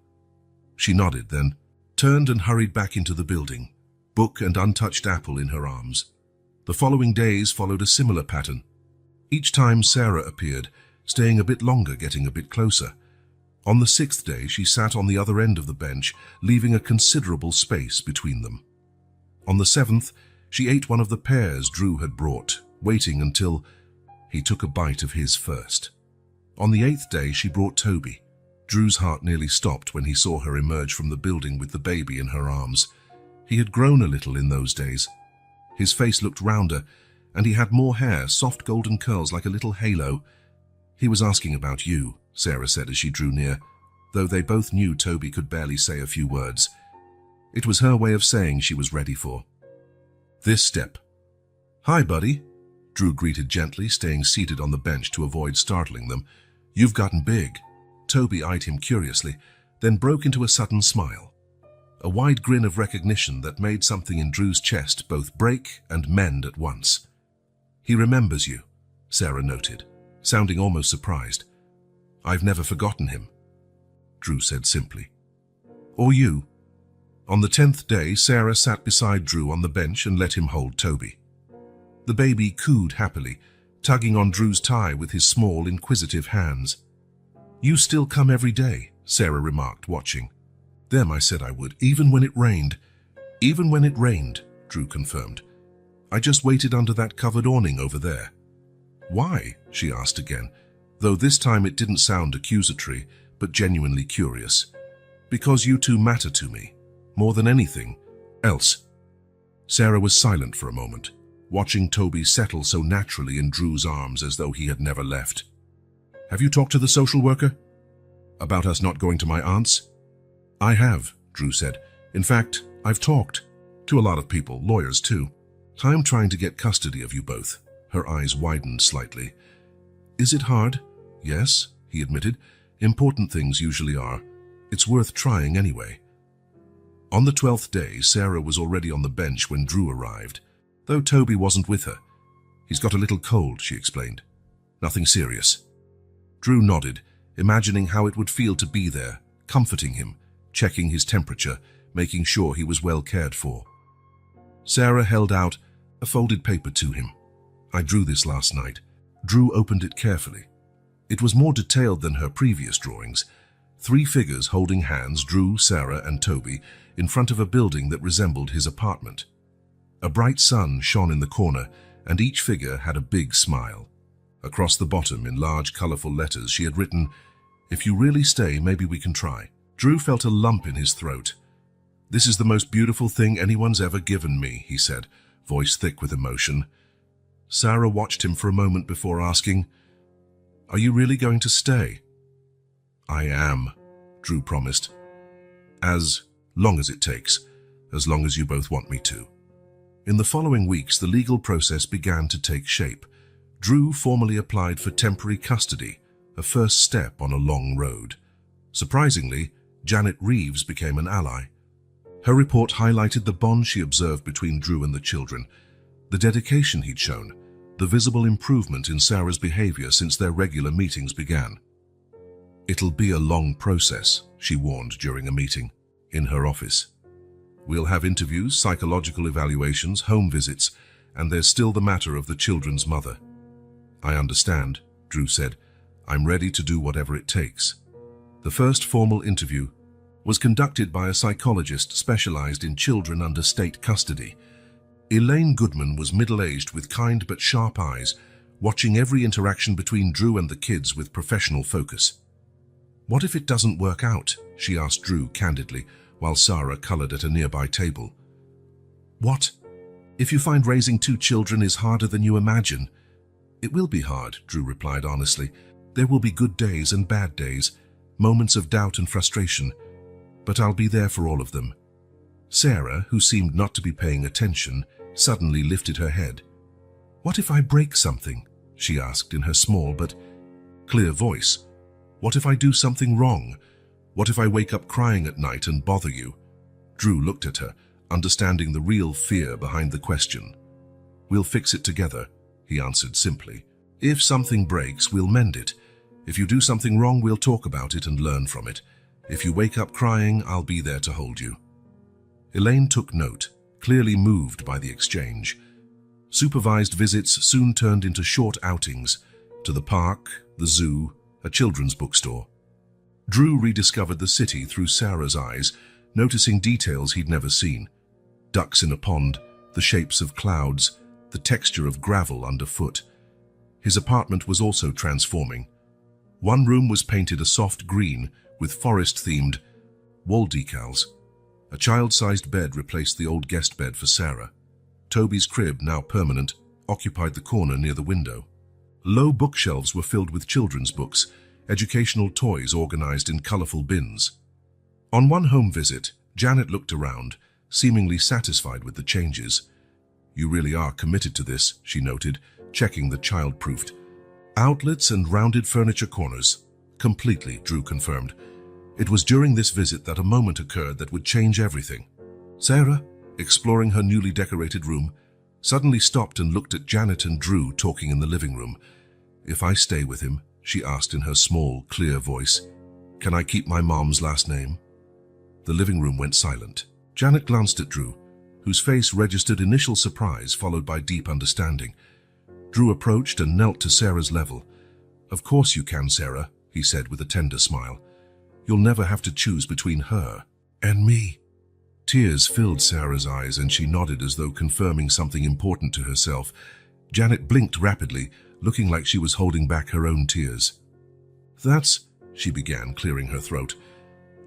She nodded, then turned and hurried back into the building, book and untouched apple in her arms. The following days followed a similar pattern. Each time Sarah appeared, staying a bit longer, getting a bit closer. On the 6th day, she sat on the other end of the bench, leaving a considerable space between them. On the 7th, she ate one of the pears Drew had brought, waiting until he took a bite of his first. On the 8th day, she brought Toby. Drew's heart nearly stopped when he saw her emerge from the building with the baby in her arms. He had grown a little in those days. His face looked rounder, and he had more hair, soft golden curls like a little halo. "He was asking about you," Sarah said as she drew near, though they both knew Toby could barely say a few words. It was her way of saying she was ready for this step. "Hi, buddy," Drew greeted gently, staying seated on the bench to avoid startling them. "You've gotten big." Toby eyed him curiously, then broke into a sudden smile. A wide grin of recognition that made something in Drew's chest both break and mend at once. "He remembers you," Sarah noted, sounding almost surprised. "I've never forgotten him," Drew said simply. "Or you." On the 10th day, Sarah sat beside Drew on the bench and let him hold Toby. The baby cooed happily, tugging on Drew's tie with his small, inquisitive hands. "You still come every day," Sarah remarked, watching. "Them, I said I would, even when it rained." "Even when it rained," Drew confirmed. "I just waited under that covered awning over there." "Why?" she asked again, though this time it didn't sound accusatory, but genuinely curious. "Because you two matter to me, more than anything else." Sarah was silent for a moment, watching Toby settle so naturally in Drew's arms as though he had never left. "Have you talked to the social worker about us not going to my aunt's?" "I have," Drew said. "In fact, I've talked to a lot of people, lawyers too. I'm trying to get custody of you both." Her eyes widened slightly. "Is it hard?" "Yes," he admitted. "Important things usually are. It's worth trying anyway." On the 12th day, Sarah was already on the bench when Drew arrived, though Toby wasn't with her. "He's got a little cold," she explained. "Nothing serious." Drew nodded, imagining how it would feel to be there, comforting him, checking his temperature, making sure he was well cared for. Sarah held out a folded paper to him. "I drew this last night." Drew opened it carefully. It was more detailed than her previous drawings. 3 figures holding hands, Drew, Sarah, and Toby, in front of a building that resembled his apartment. A bright sun shone in the corner, and each figure had a big smile. Across the bottom, in large, colorful letters, she had written, "If you really stay, maybe we can try." Drew felt a lump in his throat. "This is the most beautiful thing anyone's ever given me," he said, voice thick with emotion. Sarah watched him for a moment before asking, "Are you really going to stay?" "I am," Drew promised. "As long as it takes, as long as you both want me to." In the following weeks, the legal process began to take shape. Drew formally applied for temporary custody, a first step on a long road. Surprisingly, Janet Reeves became an ally. Her report highlighted the bond she observed between Drew and the children, the dedication he'd shown, the visible improvement in Sarah's behavior since their regular meetings began. "It'll be a long process," she warned during a meeting in her office. "We'll have interviews, psychological evaluations, home visits, and there's still the matter of the children's mother." "I understand," Drew said. "I'm ready to do whatever it takes." The first formal interview was conducted by a psychologist specialized in children under state custody. Elaine Goodman was middle-aged with kind but sharp eyes, watching every interaction between Drew and the kids with professional focus. "What if it doesn't work out?" she asked Drew candidly, while Sarah colored at a nearby table. "What? If you find raising 2 children is harder than you imagine?" "It will be hard," Drew replied honestly. "There will be good days and bad days, moments of doubt and frustration, but I'll be there for all of them." Sarah, who seemed not to be paying attention, suddenly lifted her head. "What if I break something?" she asked in her small but clear voice. "What if I do something wrong? What if I wake up crying at night and bother you?" Drew looked at her, understanding the real fear behind the question. "We'll fix it together," he answered simply. "If something breaks, we'll mend it. If you do something wrong, we'll talk about it and learn from it. If you wake up crying, I'll be there to hold you." Elaine took note, clearly moved by the exchange. Supervised visits soon turned into short outings to the park, the zoo, a children's bookstore. Drew rediscovered the city through Sarah's eyes, noticing details he'd never seen. Ducks in a pond, the shapes of clouds, the texture of gravel underfoot. His apartment was also transforming. One room was painted a soft green with forest-themed wall decals. A child-sized bed replaced the old guest bed for Sarah. Toby's crib, now permanent, occupied the corner near the window. Low bookshelves were filled with children's books, educational toys organized in colorful bins. On one home visit, Janet looked around, seemingly satisfied with the changes. "You really are committed to this," she noted, checking the child-proofed outlets and rounded furniture corners. "Completely," Drew confirmed. It was during this visit that a moment occurred that would change everything. Sarah, exploring her newly decorated room, suddenly stopped and looked at Janet and Drew talking in the living room. "If I stay with him," she asked in her small, clear voice, "can I keep my mom's last name?" The living room went silent. Janet glanced at Drew, whose face registered initial surprise followed by deep understanding. Drew approached and knelt to Sarah's level. "Of course you can, Sarah," he said with a tender smile. "You'll never have to choose between her and me." Tears filled Sarah's eyes and she nodded as though confirming something important to herself. Janet blinked rapidly, looking like she was holding back her own tears. "That's," she began, clearing her throat.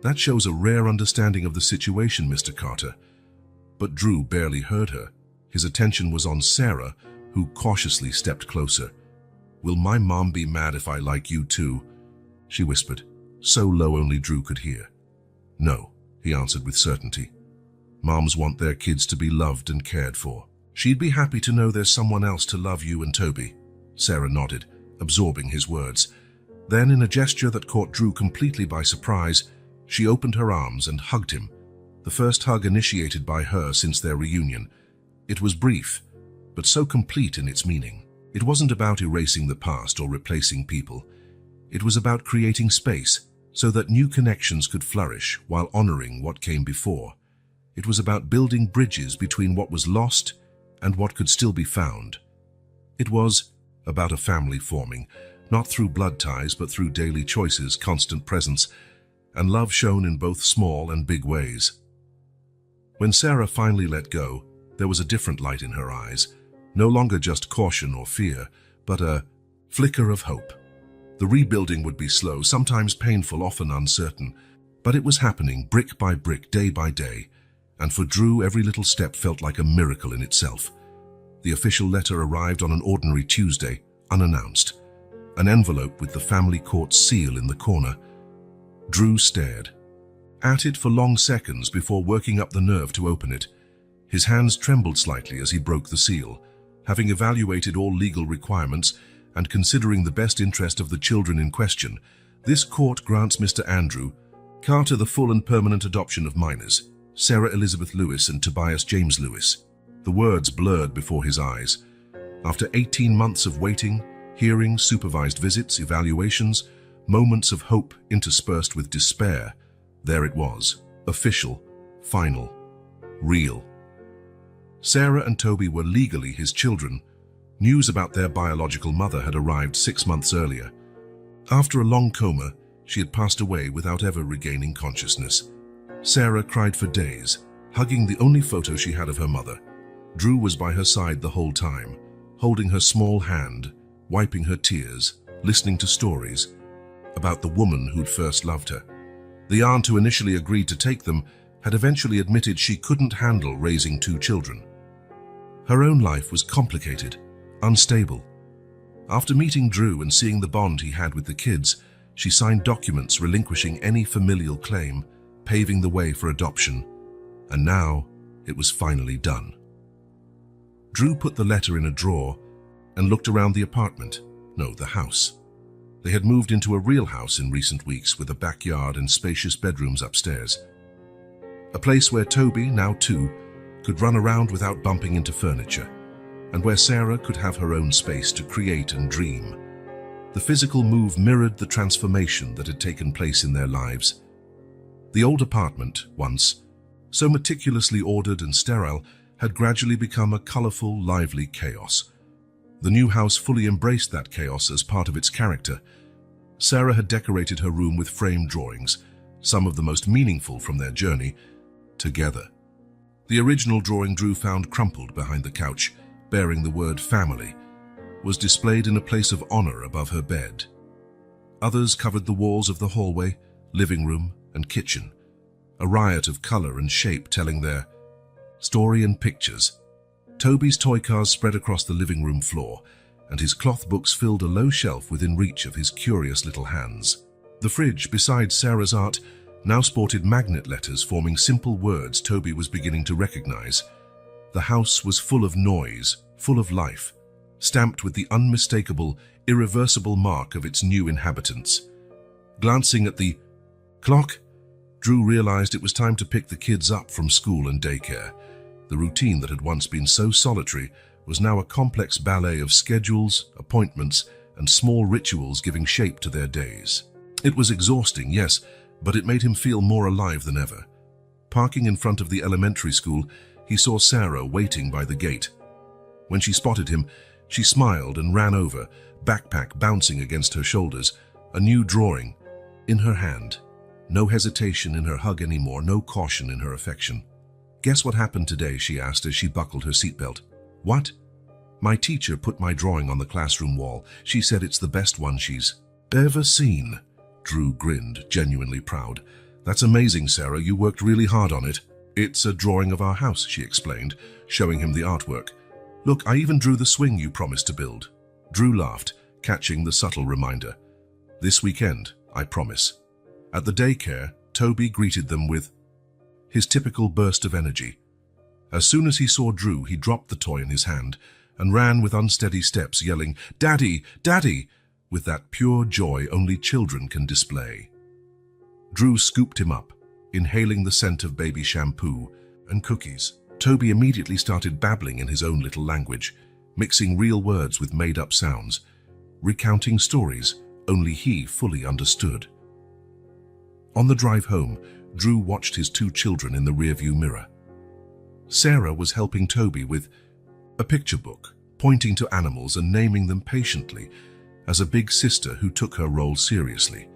"That shows a rare understanding of the situation, Mr. Carter." But Drew barely heard her. His attention was on Sarah, who cautiously stepped closer. "Will my mom be mad if I like you too?" she whispered, so low only Drew could hear. "No," he answered with certainty. "Moms want their kids to be loved and cared for. She'd be happy to know there's someone else to love you and Toby." Sarah nodded, absorbing his words. Then, in a gesture that caught Drew completely by surprise, she opened her arms and hugged him, the first hug initiated by her since their reunion. It was brief, but so complete in its meaning. It wasn't about erasing the past or replacing people. It was about creating space so that new connections could flourish while honoring what came before. It was about building bridges between what was lost and what could still be found. It was about a family forming, not through blood ties but through daily choices, constant presence, and love shown in both small and big ways. When Sarah finally let go, there was a different light in her eyes, no longer just caution or fear, but a flicker of hope. The rebuilding would be slow, sometimes painful, often uncertain, but it was happening brick by brick, day by day, and for Drew every little step felt like a miracle in itself. The official letter arrived on an ordinary Tuesday, unannounced. An envelope with the family court seal in the corner. Drew stared at it for long seconds before working up the nerve to open it. His hands trembled slightly as he broke the seal. Having evaluated all legal requirements and considering the best interest of the children in question, this court grants Mr. Andrew Carter the full and permanent adoption of minors, Sarah Elizabeth Lewis and Tobias James Lewis. The words blurred before his eyes. After 18 months of waiting, hearings, supervised visits, evaluations, moments of hope interspersed with despair, there it was, official, final, real. Sarah and Toby were legally his children. News about their biological mother had arrived 6 months earlier. After a long coma, she had passed away without ever regaining consciousness. Sarah cried for days, hugging the only photo she had of her mother. Drew was by her side the whole time, holding her small hand, wiping her tears, listening to stories about the woman who'd first loved her. The aunt who initially agreed to take them had eventually admitted she couldn't handle raising 2 children. Her own life was complicated, unstable. After meeting Drew and seeing the bond he had with the kids, she signed documents relinquishing any familial claim, paving the way for adoption. And now it was finally done. Drew put the letter in a drawer and looked around the apartment, no, the house. They had moved into a real house in recent weeks with a backyard and spacious bedrooms upstairs. A place where Toby, now 2, could run around without bumping into furniture, and where Sarah could have her own space to create and dream. The physical move mirrored the transformation that had taken place in their lives. The old apartment, once so meticulously ordered and sterile, had gradually become a colorful, lively chaos. The new house fully embraced that chaos as part of its character. Sarah had decorated her room with framed drawings, some of the most meaningful from their journey together. The original drawing Drew found crumpled behind the couch, bearing the word family, was displayed in a place of honor above her bed. Others covered the walls of the hallway, living room, and kitchen, a riot of color and shape telling their story in pictures. Toby's toy cars spread across the living room floor, and his cloth books filled a low shelf within reach of his curious little hands. The fridge, beside Sarah's art, now sported magnet letters forming simple words Toby was beginning to recognize. The house was full of noise, full of life, stamped with the unmistakable, irreversible mark of its new inhabitants. Glancing at the clock, Drew realized it was time to pick the kids up from school and daycare. The routine that had once been so solitary was now a complex ballet of schedules, appointments, and small rituals giving shape to their days. It was exhausting, yes, but it made him feel more alive than ever. Parking in front of the elementary school, he saw Sarah waiting by the gate. When she spotted him, she smiled and ran over, backpack bouncing against her shoulders, a new drawing in her hand. No hesitation in her hug anymore, no caution in her affection. "Guess what happened today?" she asked as she buckled her seatbelt. "What?" "My teacher put my drawing on the classroom wall. She said it's the best one she's ever seen." Drew grinned, genuinely proud. "That's amazing, Sarah. You worked really hard on it." "It's a drawing of our house," she explained, showing him the artwork. "Look, I even drew the swing you promised to build." Drew laughed, catching the subtle reminder. "This weekend, I promise." At the daycare, Toby greeted them with his typical burst of energy. As soon as he saw Drew, he dropped the toy in his hand and ran with unsteady steps, yelling, "Daddy, Daddy!" with that pure joy only children can display. Drew scooped him up, inhaling the scent of baby shampoo and cookies. Toby immediately started babbling in his own little language, mixing real words with made-up sounds, recounting stories only he fully understood. On the drive home, Drew watched his two children in the rearview mirror. Sarah was helping Toby with a picture book, pointing to animals and naming them patiently, as a big sister who took her role seriously.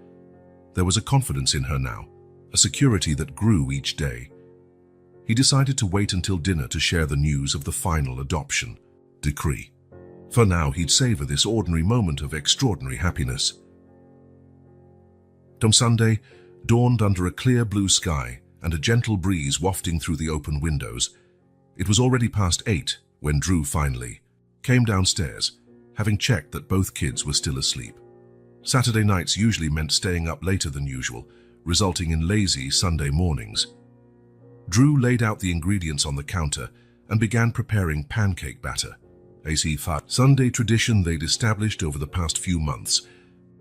There was a confidence in her now, a security that grew each day. He decided to wait until dinner to share the news of the final adoption decree. For now, he'd savor this ordinary moment of extraordinary happiness. On Sunday dawned under a clear blue sky and a gentle breeze wafting through the open windows. It was already past 8 when Drew finally came downstairs, having checked that both kids were still asleep. Saturday nights usually meant staying up later than usual, resulting in lazy Sunday mornings. Drew laid out the ingredients on the counter and began preparing pancake batter, a Sunday tradition they'd established over the past few months.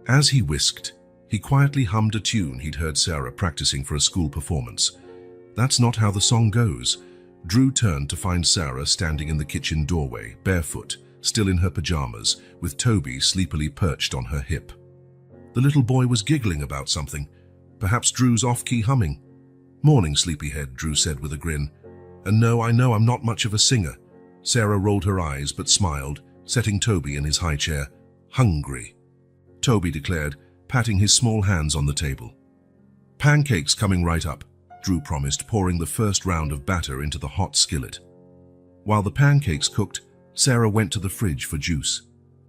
As he whisked, he quietly hummed a tune he'd heard Sarah practicing for a school performance. That's not how the song goes. Drew turned to find Sarah standing in the kitchen doorway, barefoot, still in her pajamas, with Toby sleepily perched on her hip. The little boy was giggling about something, perhaps Drew's off-key humming. "Morning, sleepyhead," Drew said with a grin. "And no, I know I'm not much of a singer." Sarah rolled her eyes but smiled, setting Toby in his high chair. "Hungry," Toby declared, patting his small hands on the table. "Pancakes coming right up," Drew promised, pouring the first round of batter into the hot skillet. While the pancakes cooked, Sarah went to the fridge for juice.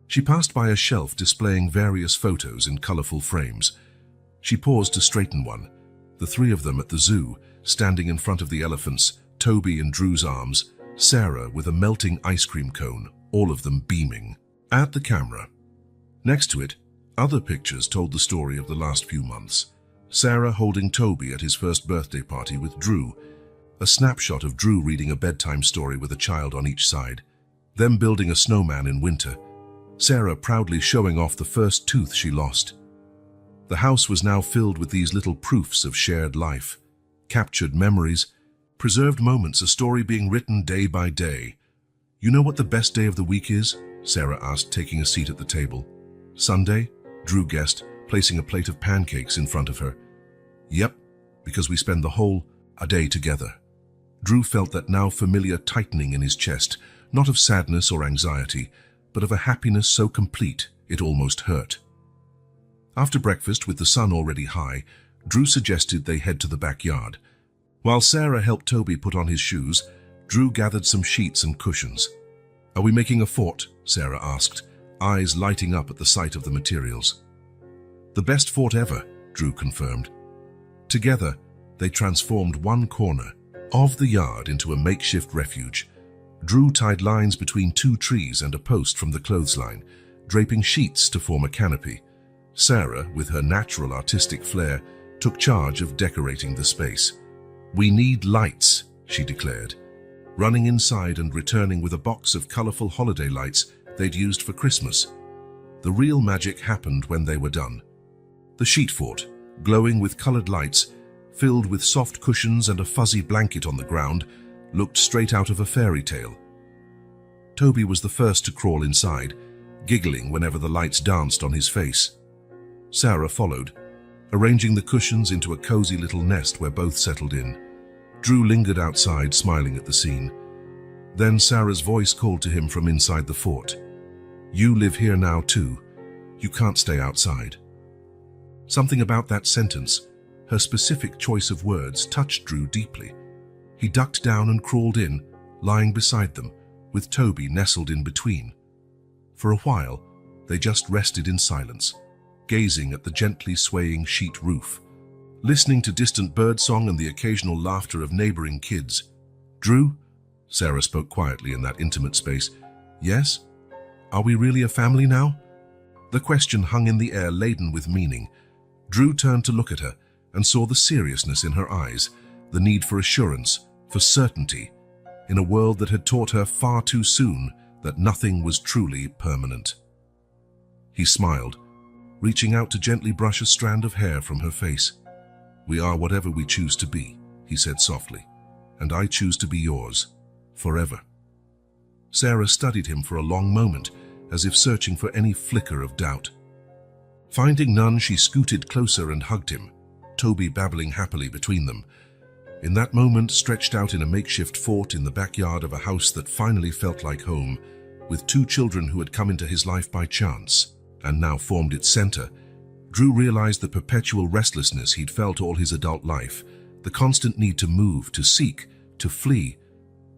She passed by a shelf displaying various photos in colorful frames. She paused to straighten one, the three of them at the zoo, standing in front of the elephants, Toby in Drew's arms, Sarah with a melting ice cream cone, all of them beaming at the camera. Next to it, other pictures told the story of the last few months. Sarah holding Toby at his first birthday party with Drew, a snapshot of Drew reading a bedtime story with a child on each side, them building a snowman in winter, Sarah proudly showing off the first tooth she lost. The house was now filled with these little proofs of shared life, captured memories, preserved moments, a story being written day by day. "You know what the best day of the week is?" Sarah asked, taking a seat at the table. "Sunday?" Drew guessed, placing a plate of pancakes in front of her. "Yep, because we spend the whole day together." Drew felt that now familiar tightening in his chest, not of sadness or anxiety, but of a happiness so complete it almost hurt. After breakfast, with the sun already high, Drew suggested they head to the backyard. While Sarah helped Toby put on his shoes, Drew gathered some sheets and cushions. "Are we making a fort?" Sarah asked, eyes lighting up at the sight of the materials. "The best fort ever," Drew confirmed. Together, they transformed one corner of the yard into a makeshift refuge. Drew tied lines between two trees and a post from the clothesline, draping sheets to form a canopy. Sarah, with her natural artistic flair, took charge of decorating the space. "We need lights," she declared, running inside and returning with a box of colorful holiday lights they'd used for Christmas. The real magic happened when they were done. The sheet fort, glowing with colored lights, filled with soft cushions and a fuzzy blanket on the ground, looked straight out of a fairy tale. Toby was the first to crawl inside, giggling whenever the lights danced on his face. Sarah followed, arranging the cushions into a cozy little nest where both settled in. Drew lingered outside, smiling at the scene. Then Sarah's voice called to him from inside the fort. "You live here now too. You can't stay outside." Something about that sentence, her specific choice of words, touched Drew deeply. He ducked down and crawled in, lying beside them, with Toby nestled in between. For a while, they just rested in silence, gazing at the gently swaying sheet roof, listening to distant birdsong and the occasional laughter of neighboring kids. "Drew," Sarah spoke quietly in that intimate space. "Yes? Are we really a family now?" The question hung in the air, laden with meaning. Drew turned to look at her and saw the seriousness in her eyes, the need for assurance, for certainty, in a world that had taught her far too soon that nothing was truly permanent. He smiled, reaching out to gently brush a strand of hair from her face. "We are whatever we choose to be," he said softly, "and I choose to be yours, forever." Sarah studied him for a long moment, as if searching for any flicker of doubt. Finding none, she scooted closer and hugged him, Toby babbling happily between them. In that moment, stretched out in a makeshift fort in the backyard of a house that finally felt like home, with two children who had come into his life by chance and now formed its center, Drew realized the perpetual restlessness he'd felt all his adult life, the constant need to move, to seek, to flee,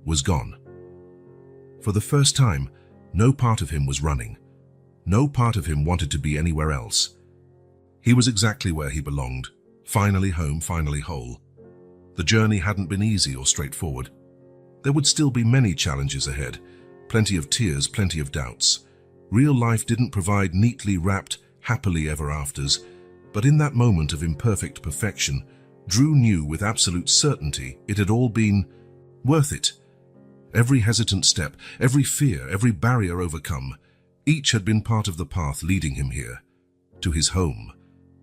was gone. For the first time, no part of him was running. No part of him wanted to be anywhere else. He was exactly where he belonged, finally home, finally whole. The journey hadn't been easy or straightforward. There would still be many challenges ahead, plenty of tears, plenty of doubts. Real life didn't provide neatly wrapped, happily ever afters, but in that moment of imperfect perfection, Drew knew with absolute certainty it had all been worth it. Every hesitant step, every fear, every barrier overcome, each had been part of the path leading him here, to his home,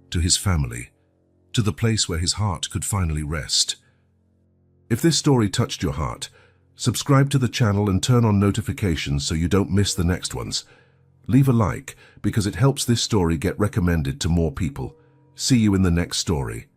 to his family, to the place where his heart could finally rest. If this story touched your heart, subscribe to the channel and turn on notifications so you don't miss the next ones. Leave a like because it helps this story get recommended to more people. See you in the next story.